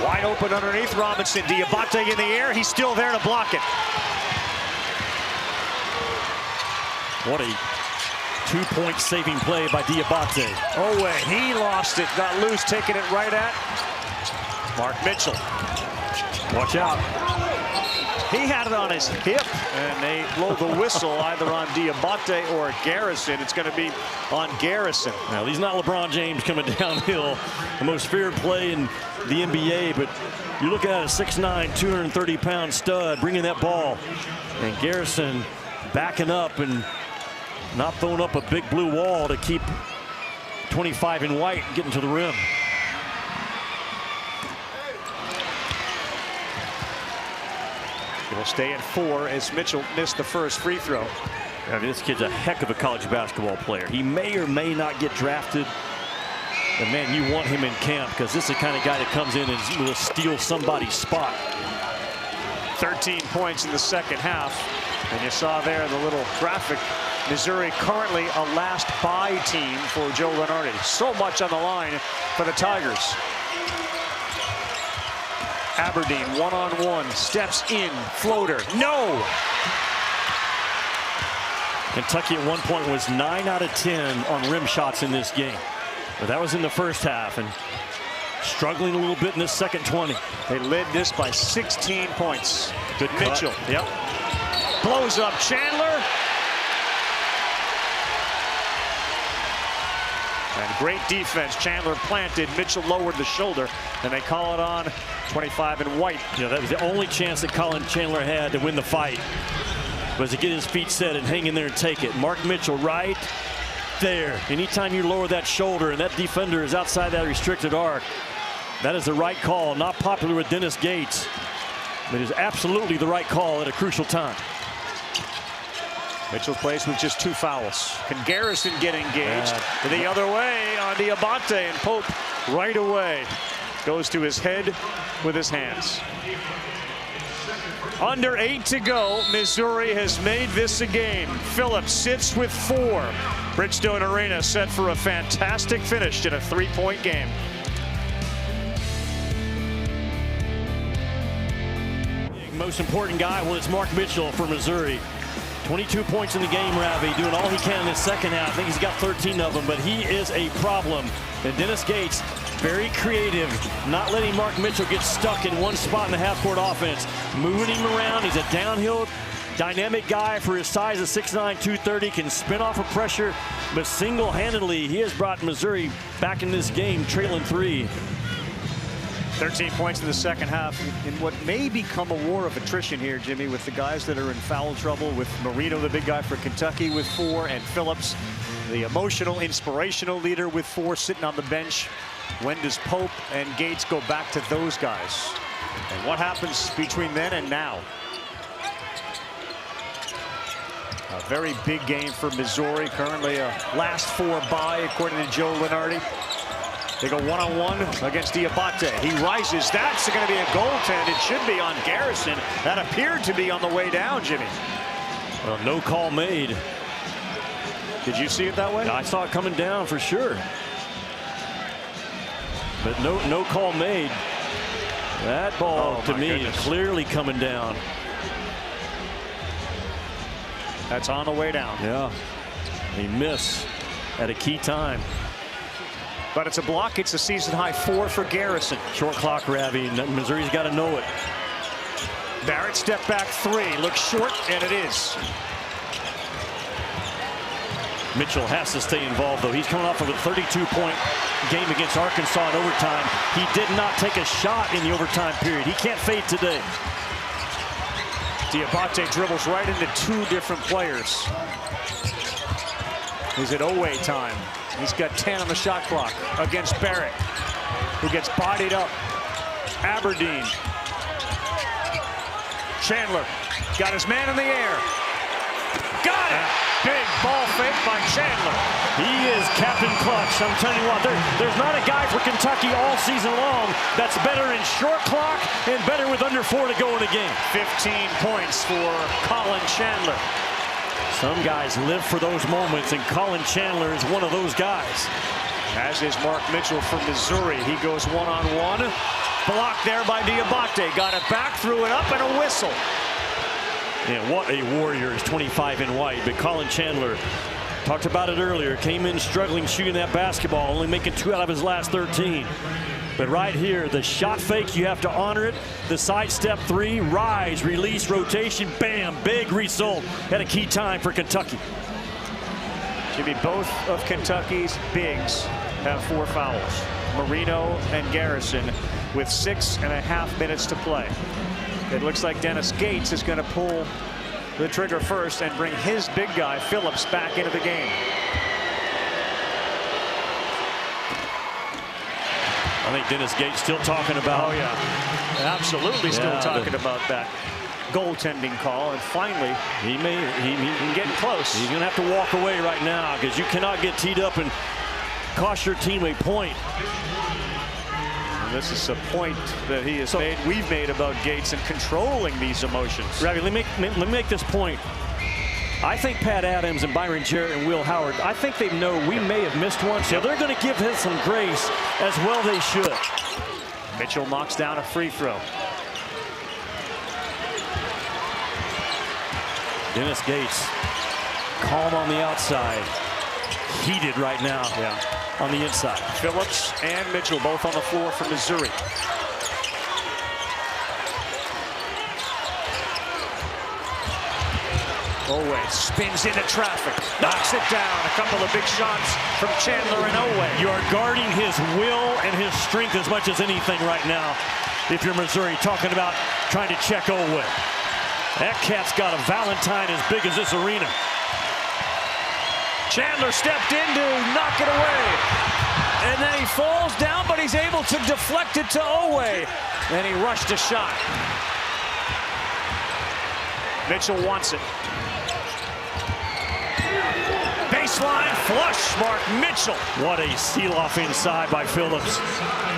Wide open underneath Robinson. Diabate in the air. He's still there to block it. What a 2-point saving play by Diabate. Oh, wait. He lost it. Got loose, taking it right at Mark Mitchell. Watch out. He had it on his hip, and they blow the whistle either on Diabate or Garrison. It's going to be on Garrison. Now, he's not LeBron James coming downhill, the most feared play in the NBA, but you're looking at a 6'9", 230-pound stud bringing that ball. And Garrison backing up and not throwing up a big blue wall to keep 25 in white getting to the rim. It'll stay at 4 as Mitchell missed the first free throw. I mean, this kid's a heck of a college basketball player. He may or may not get drafted. But man, you want him in camp because this is the kind of guy that comes in and will steal somebody's spot. 13 points in the second half. And you saw there the little graphic. Missouri currently a last bye team for Joe Lunardi. So much on the line for the Tigers. Aberdeen one-on-one, steps in, floater, no! Kentucky at one point was 9 out of 10 on rim shots in this game. But that was in the first half, and struggling a little bit in this second 20. They led this by 16 points. Good Mitchell. cut. Yep. Blows up Chandler. And great defense. Chandler planted. Mitchell lowered the shoulder. And they call it on 25 in white. Yeah, that was the only chance that Colin Chandler had to win the fight, was to get his feet set and hang in there and take it. Mark Mitchell right there. Anytime you lower that shoulder and that defender is outside that restricted arc, that is the right call. Not popular with Dennis Gates, but it is absolutely the right call at a crucial time. Mitchell plays with just 2 fouls. Can Garrison get engaged? The other way on Diabate, and Pope right away goes to his head with his hands. Under 8 to go. Missouri has made this a game. Phillips sits with 4. Bridgestone Arena set for a fantastic finish in a 3-point game. Most important guy, well, it's Mark Mitchell for Missouri. 22 points in the game, Ravi, doing all he can in the second half. I think he's got 13 of them, but he is a problem. And Dennis Gates, very creative, not letting Mark Mitchell get stuck in one spot in the half-court offense. Moving him around. He's a downhill, dynamic guy for his size of 6'9", 230, can spin off of pressure, but single-handedly, he has brought Missouri back in this game, trailing 3. 13 points in the second half in what may become a war of attrition here, Jimmy, with the guys that are in foul trouble, with Marino, the big guy for Kentucky, with 4, and Phillips, the emotional, inspirational leader, with 4, sitting on the bench. When does Pope and Gates go back to those guys? And what happens between then and now? A very big game for Missouri, currently a last 4 bye, according to Joe Lunardi. They go one-on-one against Diabate. He rises. That's going to be a goaltend. It should be on Garrison. That appeared to be on the way down, Jimmy. Well, no call made. Did you see it that way? I saw it coming down for sure. But no call made. That ball, to me, is clearly coming down. That's on the way down. Yeah. He missed at a key time. But it's a block. It's a season-high 4 for Garrison. Short clock, Ravi. Missouri's got to know it. Barrett step back 3. Looks short, and it is. Mitchell has to stay involved, though. He's coming off of a 32-point game against Arkansas in overtime. He did not take a shot in the overtime period. He can't fade today. Diabate dribbles right into two different players. Is it Owe time? He's got 10 on the shot clock against Barrett, who gets bodied up. Aberdeen. Chandler got his man in the air. Got it! Big ball fake by Chandler. He is Captain Clutch. I'm telling you what, there's not a guy for Kentucky all season long that's better in short clock and better with under 4 to go in a game. 15 points for Colin Chandler. Some guys live for those moments, and Colin Chandler is one of those guys. As is Mark Mitchell from Missouri. He goes one-on-one. Blocked there by Diabate. Got it back, threw it up, and a whistle. Yeah, what a warrior is 25 in white. But Colin Chandler, talked about it earlier, came in struggling shooting that basketball, only making 2 out of his last 13. But right here, the shot fake, you have to honor it. The sidestep 3, rise, release, rotation, bam, big result at a key time for Kentucky. Jimmy, both of Kentucky's bigs have 4 fouls. Marino and Garrison with 6.5 minutes to play. It looks like Dennis Gates is going to pull the trigger first and bring his big guy, Phillips, back into the game. I think Dennis Gates still talking about. Oh, yeah. Absolutely still talking about that goaltending call. And finally, he's getting close. He's going to have to walk away right now because you cannot get teed up and cost your team a point. And this is a point that he has made. We've made about Gates and controlling these emotions. Ravi, let me make this point. I think Pat Adams and Byron Jarrett and Will Howard, I think they know we may have missed one, so they're going to give him some grace, as well they should. Mitchell knocks down a free throw. Dennis Gates, calm on the outside, heated right now on the inside. Phillips and Mitchell both on the floor for Missouri. Owe spins into traffic, knocks it down. A couple of big shots from Chandler and Owe. You are guarding his will and his strength as much as anything right now. If you're Missouri, talking about trying to check Owe. That cat's got a Valentine as big as this arena. Chandler stepped in to knock it away. And then he falls down, but he's able to deflect it to Owe. Then he rushed a shot. Mitchell wants it. Baseline flush, Mark Mitchell. What a seal-off inside by Phillips.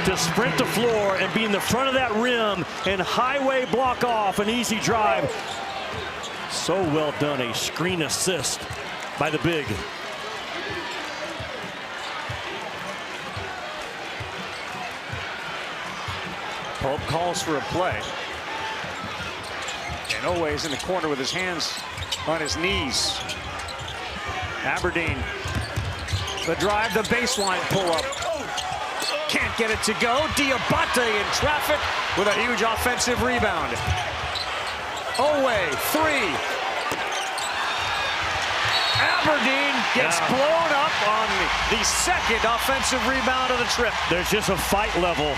To sprint the floor and be in the front of that rim and highway block off an easy drive. So well done, a screen assist by the big. Pope calls for a play. And Owe's in the corner with his hands on his knees. Aberdeen, the drive, the baseline pull-up. Can't get it to go. Diabate in traffic with a huge offensive rebound. Owe, 3. Aberdeen gets blown up on the second offensive rebound of the trip. There's just a fight level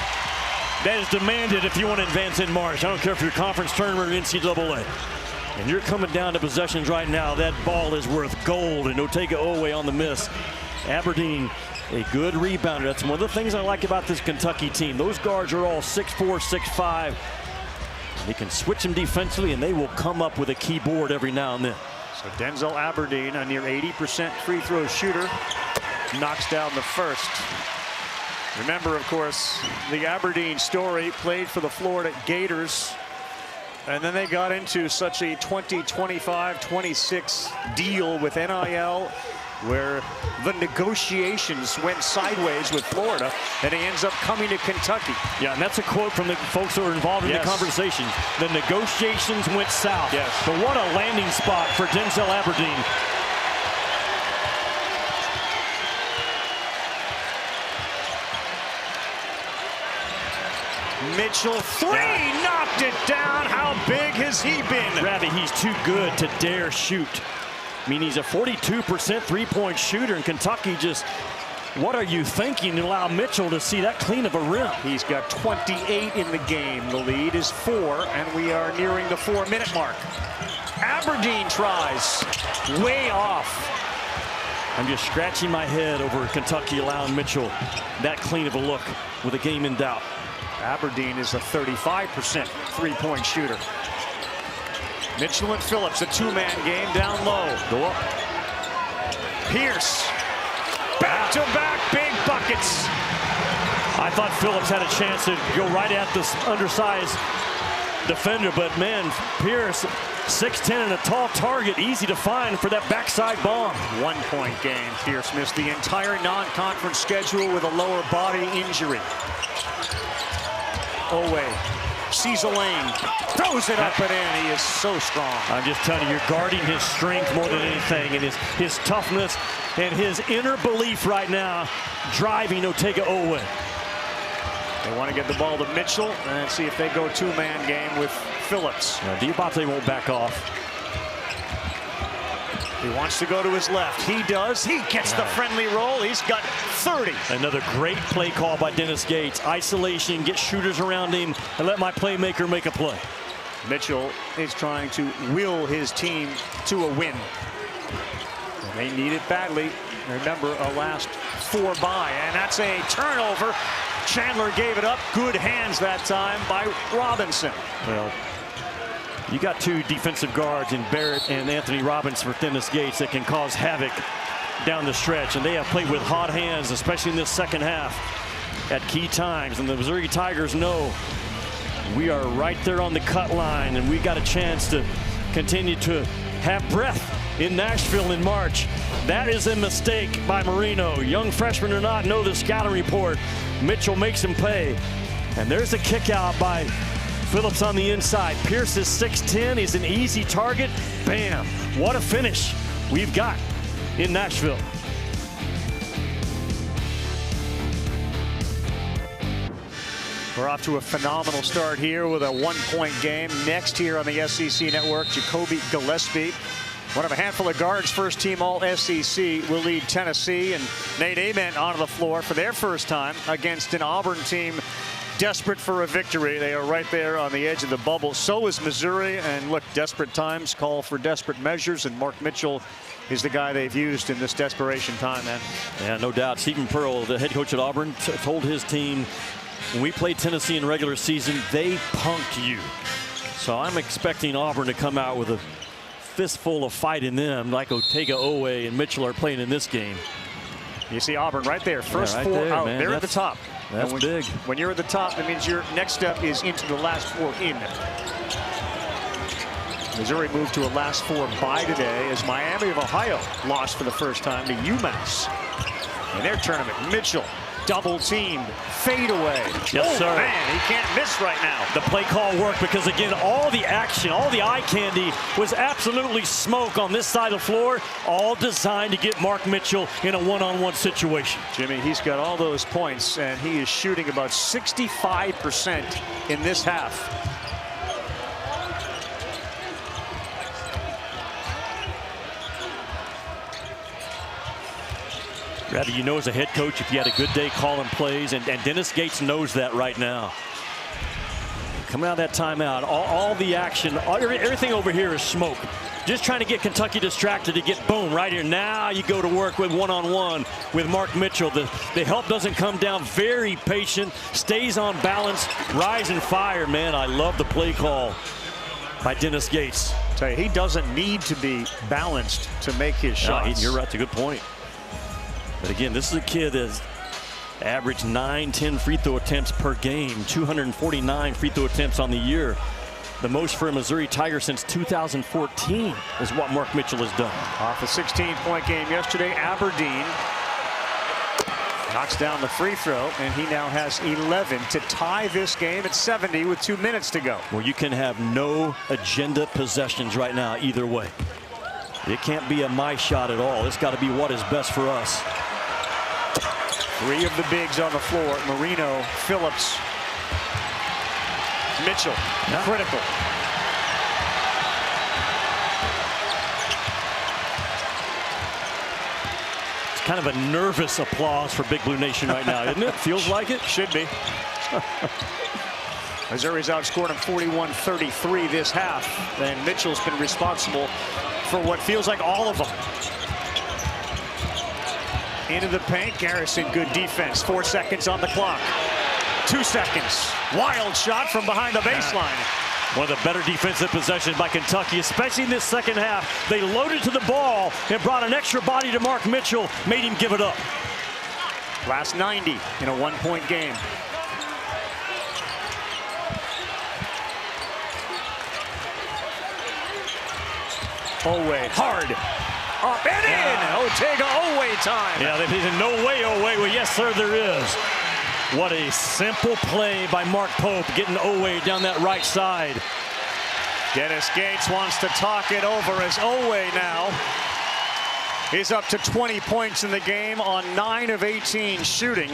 that is demanded if you want to advance in March. I don't care if you're conference tournament or NCAA. And you're coming down to possessions right now. That ball is worth gold. And Otega Owe on the miss. Aberdeen, a good rebounder. That's one of the things I like about this Kentucky team. Those guards are all 6'4", 6'5". They can switch them defensively, and they will come up with a key board every now and then. So Denzel Aberdeen, a near 80% free throw shooter, knocks down the first. Remember, of course, the Aberdeen story, played for the Florida Gators. And then they got into such a 20-25-26 deal with NIL, where the negotiations went sideways with Florida, and he ends up coming to Kentucky. Yeah, and that's a quote from the folks that were involved in the conversation. The negotiations went south. Yes. But what a landing spot for Denzel Aberdeen. Mitchell, 3, knocked it down. How big has he been? Ravi, he's too good to dare shoot. I mean, he's a 42% three-point shooter, and Kentucky just, what are you thinking to allow Mitchell to see that clean of a rim? He's got 28 in the game. The lead is 4, and we are nearing the 4-minute mark. Aberdeen tries. Way off. I'm just scratching my head over Kentucky allowing Mitchell that clean of a look with a game in doubt. Aberdeen is a 35% three-point shooter. Mitchell and Phillips, a two-man game down low. Go up. Pierce. Back-to-back big buckets. I thought Phillips had a chance to go right at this undersized defender, but man, Pierce, 6'10" and a tall target, easy to find for that backside bomb. 1-point game. Pierce missed the entire non-conference schedule with a lower body injury. Sees a lane, throws it up and in. He is so strong. I'm just telling you, you're guarding his strength more than anything, and his toughness and his inner belief right now driving Otega Oweh. They want to get the ball to Mitchell and see if they go two-man game with Phillips. Diabate won't back off. He wants to go to his left. He does. He gets the friendly roll. He's got 30. Another great play call by Dennis Gates. Isolation, get shooters around him, and let my playmaker make a play. Mitchell is trying to will his team to a win. And they need it badly. Remember, a last 4 by, and that's a turnover. Chandler gave it up. Good hands that time by Robinson. Well, you got two defensive guards in Barrett and Anthony Robinson for Dennis Gates that can cause havoc down the stretch, and they have played with hot hands, especially in this second half at key times. And the Missouri Tigers know we are right there on the cut line, and we got a chance to continue to have breath in Nashville in March. That is a mistake by Marino. Young freshman or not, know the scouting report. Mitchell makes him pay, and there's a kick out by Phillips on the inside. Pierce is 6'10". He's an easy target. Bam. What a finish we've got in Nashville. We're off to a phenomenal start here with a 1-point game. Next here on the SEC Network, Jacoby Gillespie, one of a handful of guards, first team All-SEC, will lead Tennessee, and Nate Ament onto the floor for their first time against an Auburn team desperate for a victory. They are right there on the edge of the bubble. So is Missouri, and look, desperate times call for desperate measures, and Mark Mitchell is the guy they've used in this desperation time, man. Yeah, no doubt. Stephen Pearl, the head coach at Auburn, told his team, when we played Tennessee in regular season, they punked you. So I'm expecting Auburn to come out with a fistful of fight in them, like Otega Oweh and Mitchell are playing in this game. You see Auburn right there, first right 4 there, out. Man. They're at the top. That's big. When you're at the top, that means your next step is into the last 4 in. Missouri moved to a last 4 bye today as Miami of Ohio lost for the first time to UMass in their tournament. Mitchell double teamed, fade away. Yes, sir. Man, he can't miss right now. The play call worked because, again, all the action, all the eye candy was absolutely smoke on this side of the floor, all designed to get Mark Mitchell in a one-on-one situation. Jimmy, he's got all those points, and he is shooting about 65% in this half. Rather, you know, as a head coach, if you had a good day calling plays, and Dennis Gates knows that right now. Coming out of that timeout, all the action, everything over here is smoke. Just trying to get Kentucky distracted to get boom right here. Now you go to work with one-on-one with Mark Mitchell. The help doesn't come down. Very patient, stays on balance, rise and fire. Man, I love the play call by Dennis Gates. Tell you, he doesn't need to be balanced to make his shots. You're right, that's a good point. But again, this is a kid that's averaged 9-10 free throw attempts per game, 249 free throw attempts on the year. The most for a Missouri Tiger since 2014 is what Mark Mitchell has done. Off a 16-point game yesterday, Aberdeen knocks down the free throw, and he now has 11 to tie this game at 70 with 2 minutes to go. Well, you can have no agenda possessions right now either way. It can't be a my shot at all. It's got to be what is best for us. 3 of the bigs on the floor. Marino, Phillips, Mitchell, critical. kind of a nervous applause for Big Blue Nation right now, isn't it? Feels like it. Should be. Missouri's outscored him 41-33 this half, and Mitchell's been responsible for what feels like all of them. Into the paint, Garrison, good defense. 4 seconds on the clock. 2 seconds. Wild shot from behind the baseline. One of the better defensive possessions by Kentucky, especially in this second half. They loaded to the ball and brought an extra body to Mark Mitchell, made him give it up. Last 90 in a 1-point game. Oweh, hard. Up and in. Otega Oweh time. Yeah, they didn't. No way, Oweh. Well, yes, sir, there is. What a simple play by Mark Pope, getting Oweh down that right side. Dennis Gates wants to talk it over as Oweh now is up to 20 points in the game on 9 of 18 shooting.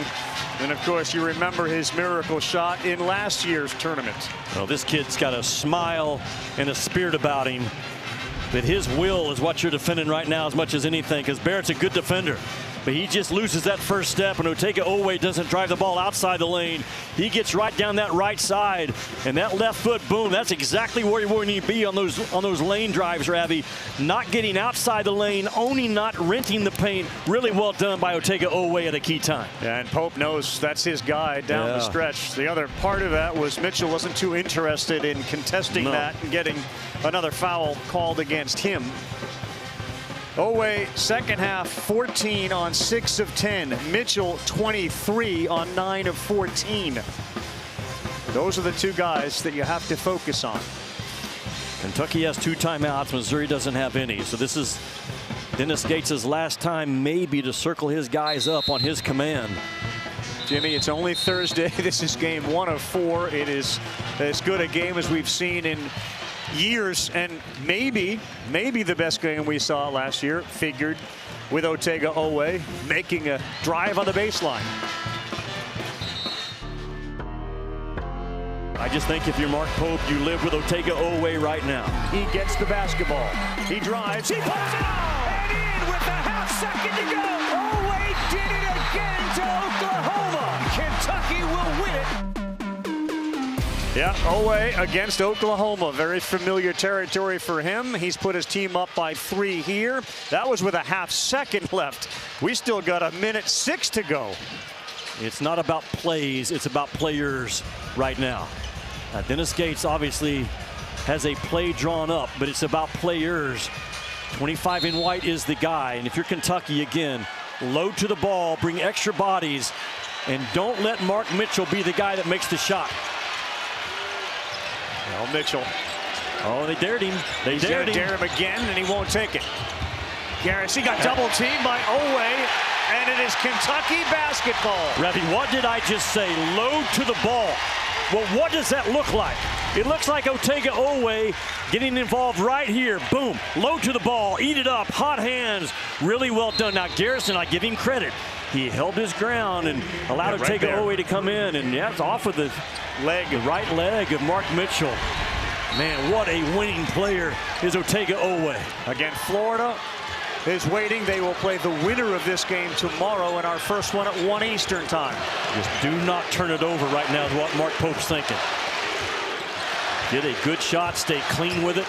And of course, you remember his miracle shot in last year's tournament. Well, this kid's got a smile and a spirit about him. But his will is what you're defending right now as much as anything, because Barrett's a good defender. But he just loses that first step, and Otega Oweh doesn't drive the ball outside the lane. He gets right down that right side, and that left foot, boom, that's exactly where you need to be on those lane drives, Ravi. Not getting outside the lane, owning, not renting the paint. Really well done by Otega Oweh at a key time. Yeah, and Pope knows that's his guy down the stretch. The other part of that was Mitchell wasn't too interested in contesting that and getting another foul called against him. Oweh, second half, 14 on 6 of 10. Mitchell, 23 on 9 of 14. Those are the two guys that you have to focus on. Kentucky has 2 timeouts. Missouri doesn't have any. So this is Dennis Gates' last time maybe to circle his guys up on his command. Jimmy, it's only Thursday. This is game 1 of 4. It is as good a game as we've seen in years, and maybe the best game we saw last year, figured with Otega Oweh making a drive on the baseline. I just think if you're Mark Pope, you live with Otega Oweh right now. He gets the basketball. He drives. He puts it off and in with a half second to go. Oweh did it again to Oklahoma. Kentucky will win it. Yeah, Oweh against Oklahoma. Very familiar territory for him. He's put his team up by 3 here. That was with a half second left. We still got 1:06 to go. It's not about plays, it's about players right now. Dennis Gates obviously has a play drawn up, but it's about players. 25 in white is the guy, and if you're Kentucky, again, load to the ball, bring extra bodies, and don't let Mark Mitchell be the guy that makes the shot. Well, Mitchell. Oh, they dared him. They dared him. Dare him again, and he won't take it. Garrison got double teamed by Oweh, and it is Kentucky basketball. Ravi, what did I just say? Load to the ball. Well, what does that look like? It looks like Otega Oweh getting involved right here. Boom. Load to the ball. Eat it up. Hot hands. Really well done. Now, Garrison, I give him credit. He held his ground and allowed Otega Oweh to come in. And yeah, it's off of the leg, the right leg of Mark Mitchell. Man, what a winning player is Otega Oweh. Again, Florida is waiting. They will play the winner of this game tomorrow in our first one at 1 Eastern time. Just do not turn it over right now is what Mark Pope's thinking. Get a good shot, stay clean with it.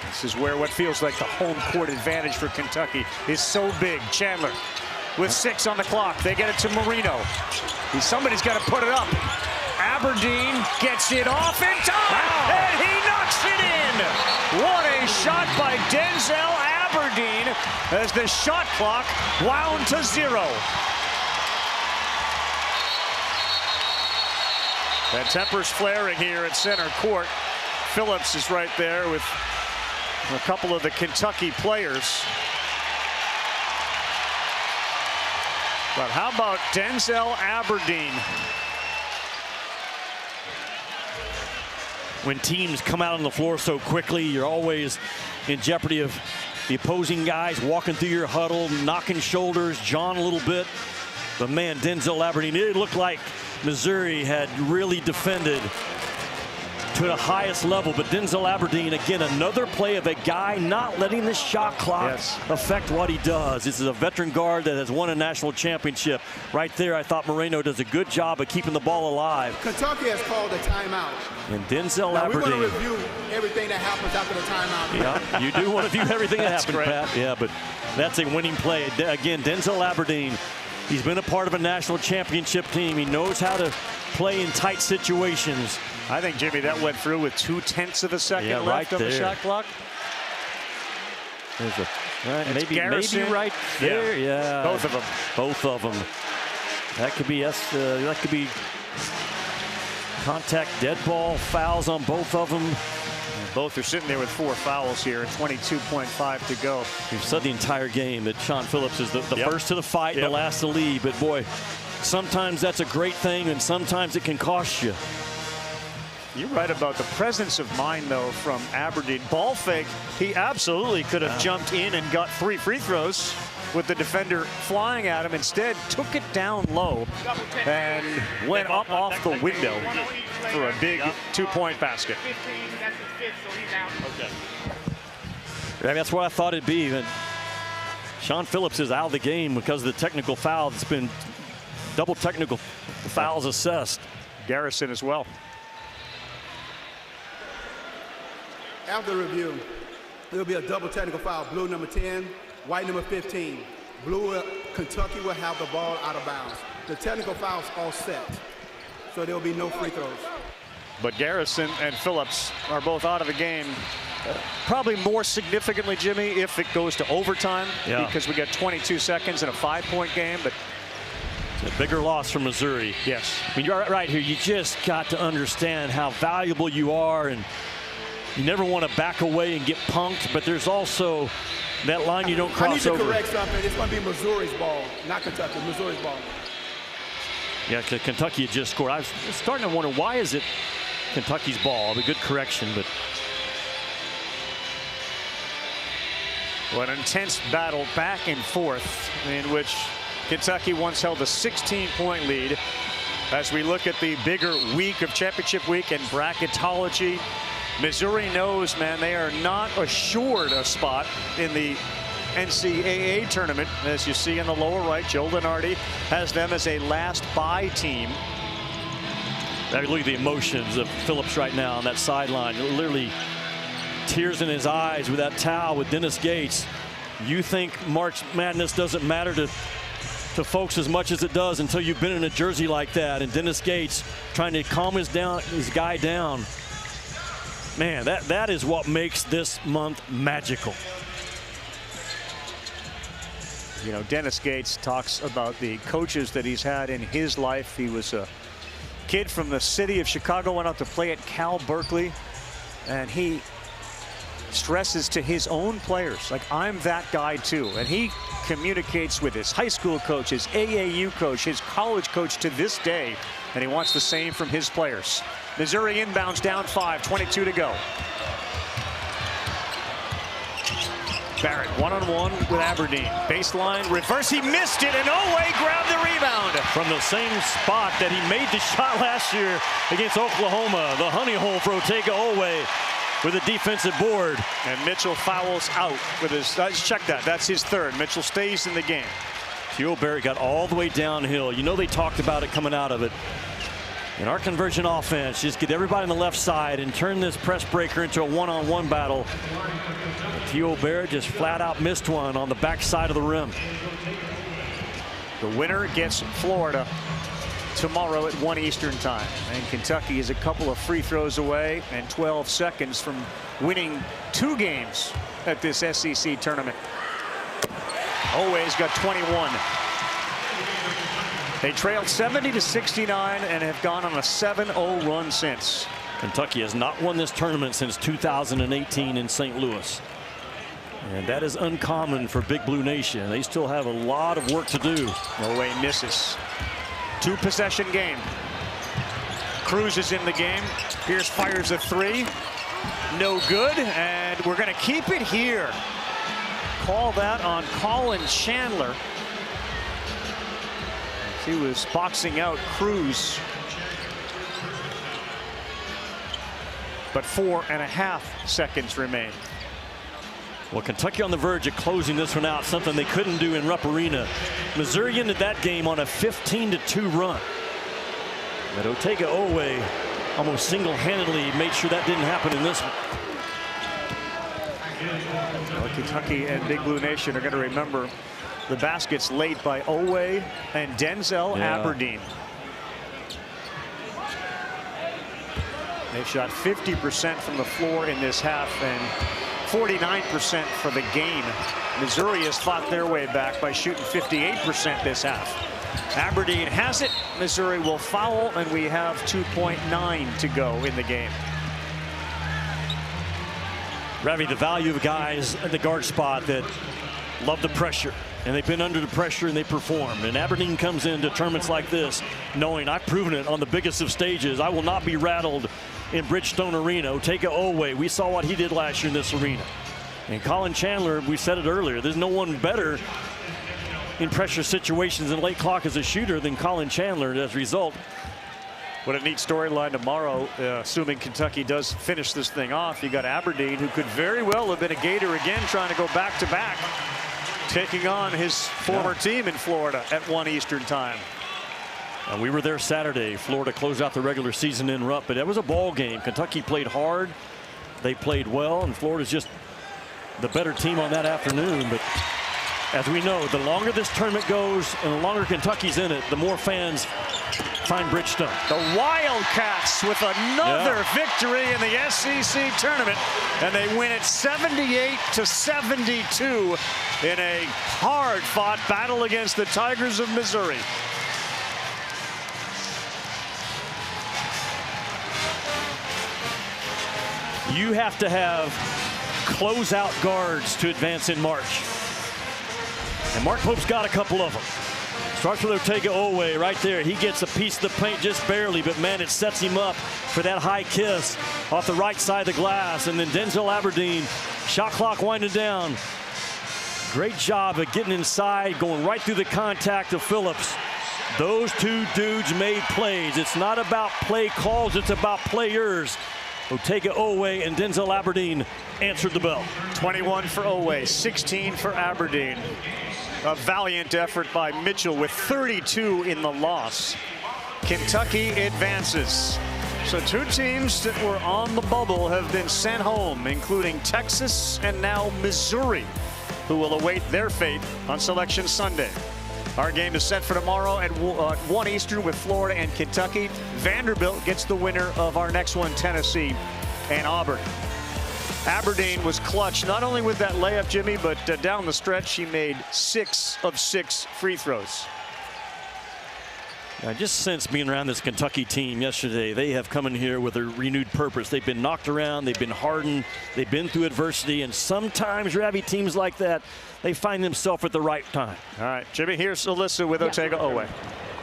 This is where what feels like the home court advantage for Kentucky is so big. Chandler with 6 on the clock. They get it to Marino. Somebody's got to put it up. Aberdeen gets it off in time, and he knocks it in. What a shot by Denzel Aberdeen as the shot clock wound to 0. And tempers flaring here at center court. Phillips is right there with a couple of the Kentucky players. But how about Denzel Aberdeen? When teams come out on the floor so quickly, you're always in jeopardy of the opposing guys walking through your huddle, knocking shoulders, jawing a little bit. But man, Denzel Aberdeen, it looked like Missouri had really defended to the highest level. But Denzel Aberdeen, again, another play of a guy not letting the shot clock affect what he does. This is a veteran guard that has won a national championship. Right there, I thought Moreno does a good job of keeping the ball alive. Kentucky has called a timeout. And Denzel Now, Aberdeen. we want to review everything that happens after the timeout. Yeah, you do want to view everything that happened, Pat. Yeah, but that's a winning play. Again, Denzel Aberdeen, he's been a part of a national championship team. He knows how to play in tight situations. I think, Jimmy, that went through with 0.2 of a second left on the shot clock. There's a maybe right there. Yeah. Both of them. Both of them. That could be contact, dead ball, fouls on both of them. Both are sitting there with 4 fouls here and 22.5 to go. We've said the entire game that Sean Phillips is the first to the fight, the last to leave. But boy, sometimes that's a great thing, and sometimes it can cost you. You're right about the presence of mind, though, from Aberdeen. Ball fake, he absolutely could have jumped in and got 3 free throws with the defender flying at him. Instead, took it down low and went up off the window for a big 2-point basket. Okay. That's what I thought it'd be. But Sean Phillips is out of the game because of the technical foul. It's been double technical fouls assessed. Garrison as well. After review, there'll be a double technical foul. Blue number 10, white number 15. Kentucky will have the ball out of bounds. The technical foul's all set, so there'll be no free throws. But Garrison and Phillips are both out of the game. Probably more significantly, Jimmy, if it goes to overtime, because we got 22 seconds in a 5-point game. But it's a bigger loss for Missouri. Yes. I mean, you're right here. You just got to understand how valuable you are, and you never want to back away and get punked, but there's also that line you don't cross over. I need to correct something. It's going to be Missouri's ball, not Kentucky. Missouri's ball. Yeah, Kentucky had just scored. I was starting to wonder, why is it Kentucky's ball? A good correction, but. Well, an intense battle back and forth in which Kentucky once held a 16-point lead. As we look at the bigger week of championship week and bracketology, Missouri knows, man, they are not assured a spot in the NCAA tournament. As you see in the lower right, Joe Lenardi has them as a last bye team. I mean, look at the emotions of Phillips right now on that sideline. Literally tears in his eyes with that towel with Dennis Gates. You think March Madness doesn't matter to folks as much as it does until you've been in a jersey like that, and Dennis Gates trying to calm his guy down. Man, that is what makes this month magical. You know, Dennis Gates talks about the coaches that he's had in his life. He was a kid from the city of Chicago, went out to play at Cal Berkeley, and he stresses to his own players, like, I'm that guy too. And he communicates with his high school coach, his AAU coach, his college coach to this day, and he wants the same from his players. Missouri inbounds down 5, 22 to go. Barrett one-on-one with Aberdeen. Baseline, reverse, he missed it, and Oweh grabbed the rebound. From the same spot that he made the shot last year against Oklahoma, the honey hole for Otega Oweh with a defensive board. And Mitchell fouls out with his, check that, that's his third. Mitchell stays in the game. Theo Barrett got all the way downhill. You know they talked about it coming out of it. And our conversion offense, just get everybody on the left side and turn this press breaker into a one-on-one battle. Theo Barrett just flat out missed one on the back side of the rim. The winner gets Florida tomorrow at 1 Eastern time. And Kentucky is a couple of free throws away and 12 seconds from winning 2 games at this SEC tournament. Oweh's got 21. They trailed 70-69 and have gone on a 7-0 run since. Kentucky has not won this tournament since 2018 in St. Louis. And that is uncommon for Big Blue Nation. They still have a lot of work to do. Oweh misses. 2-possession game. Cruz is in the game. Pierce fires a 3. No good, and we're going to keep it here. Call that on Colin Chandler. He was boxing out Cruz. but 4.5 seconds remain. Well, Kentucky on the verge of closing this one out, something they couldn't do in Rupp Arena. Missouri ended that game on a 15-2 run. But Otega Owe almost single-handedly made sure that didn't happen in this one. Well, Kentucky and Big Blue Nation are going to remember the baskets late by Owe and Denzel Aberdeen. They shot 50% from the floor in this half and 49% for the game. Missouri has fought their way back by shooting 58% this half. Aberdeen has it. Missouri will foul, and we have 2.9 to go in the game. Ravi, the value of guys at the guard spot that love the pressure, and they've been under the pressure and they perform. And Aberdeen comes into tournaments like this knowing I've proven it on the biggest of stages. I will not be rattled in Bridgestone Arena. Otega Owe, we saw what he did last year in this arena. And Colin Chandler, we said it earlier, there's no one better in pressure situations and late clock as a shooter than Colin Chandler. As a result, what a neat storyline tomorrow, assuming Kentucky does finish this thing off. You got Aberdeen, who could very well have been a Gator again, trying to go back-to-back, taking on his former team in Florida at 1 Eastern time. And we were there Saturday. Florida closed out the regular season in Rupp, but it was a ball game. Kentucky played hard. They played well, and Florida's just the better team on that afternoon. But as we know, the longer this tournament goes and the longer Kentucky's in it, the more fans find Bridgestone. The Wildcats with another victory in the SEC tournament, and they win it 78-72 in a hard-fought battle against the Tigers of Missouri. You have to have closeout guards to advance in March. And Mark Pope's got a couple of them. Starts with Otega Owe right there. He gets a piece of the paint just barely, but man, it sets him up for that high kiss off the right side of the glass. And then Denzel Aberdeen, shot clock winding down. Great job of getting inside, going right through the contact of Phillips. Those two dudes made plays. It's not about play calls, it's about players. Otega Owe and Denzel Aberdeen answered the bell. 21 for Owe, 16 for Aberdeen. A valiant effort by Mitchell with 32 in the loss. Kentucky advances. So two teams that were on the bubble have been sent home, including Texas and now Missouri, who will await their fate on Selection Sunday. Our game is set for tomorrow at 1 Eastern with Florida and Kentucky. Vanderbilt gets the winner of our next one, Tennessee and Auburn. Aberdeen was clutch, not only with that layup, Jimmy, but down the stretch, he made 6 of 6 free throws. I just sense being around this Kentucky team yesterday, they have come in here with a renewed purpose. They've been knocked around, they've been hardened, they've been through adversity, and sometimes, Ravi, teams like that, they find themselves at the right time. All right, Jimmy, here's Alyssa with Otega Owe.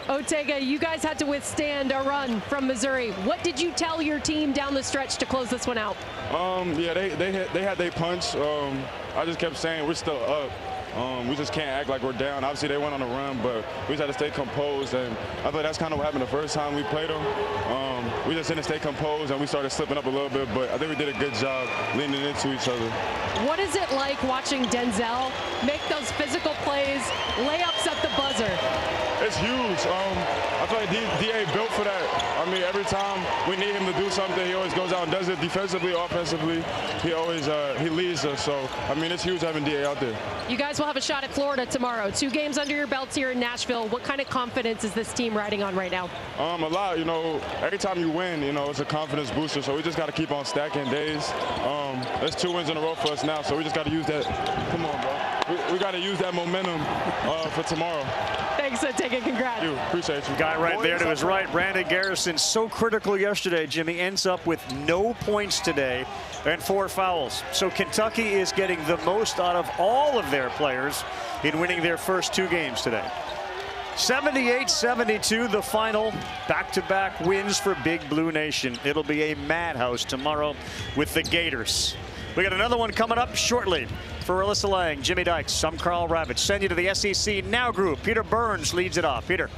Otega, you guys had to withstand a run from Missouri. What did you tell your team down the stretch to close this one out? Yeah, they had their punch. I just kept saying we're still up. We just can't act like we're down. Obviously, they went on a run, but we just had to stay composed. And I thought that's kind of what happened the first time we played them. We just didn't stay composed, and we started slipping up a little bit. But I think we did a good job leaning into each other. What is it like watching Denzel make those physical plays, layups at the buzzer? It's huge. I feel like DA built for that. I mean, every time we need him to do something, he always goes out and does it defensively, offensively. He always he leads us. So, I mean, it's huge having DA out there. You guys will have a shot at Florida tomorrow. 2 games under your belts here in Nashville. What kind of confidence is this team riding on right now? A lot. You know, every time you win, you know, it's a confidence booster. So we just got to keep on stacking days. That's 2 wins in a row for us now. So we just got to use that. Come on, bro. We got to use that momentum for tomorrow. Thanks, Otega. Congrats. Thank you. Appreciate you. Guy right there to his right, Brandon Garrison, so critical yesterday. Jimmy ends up with no points today and 4 fouls. So Kentucky is getting the most out of all of their players in winning their first 2 games today. 78-72, the final. Back-to-back wins for Big Blue Nation. It'll be a madhouse tomorrow with the Gators. We got another one coming up shortly. For Alyssa Lang, Jimmy Dykes, I'm Carl Ravitch. Send you to the SEC Now group. Peter Burns leads it off. Peter.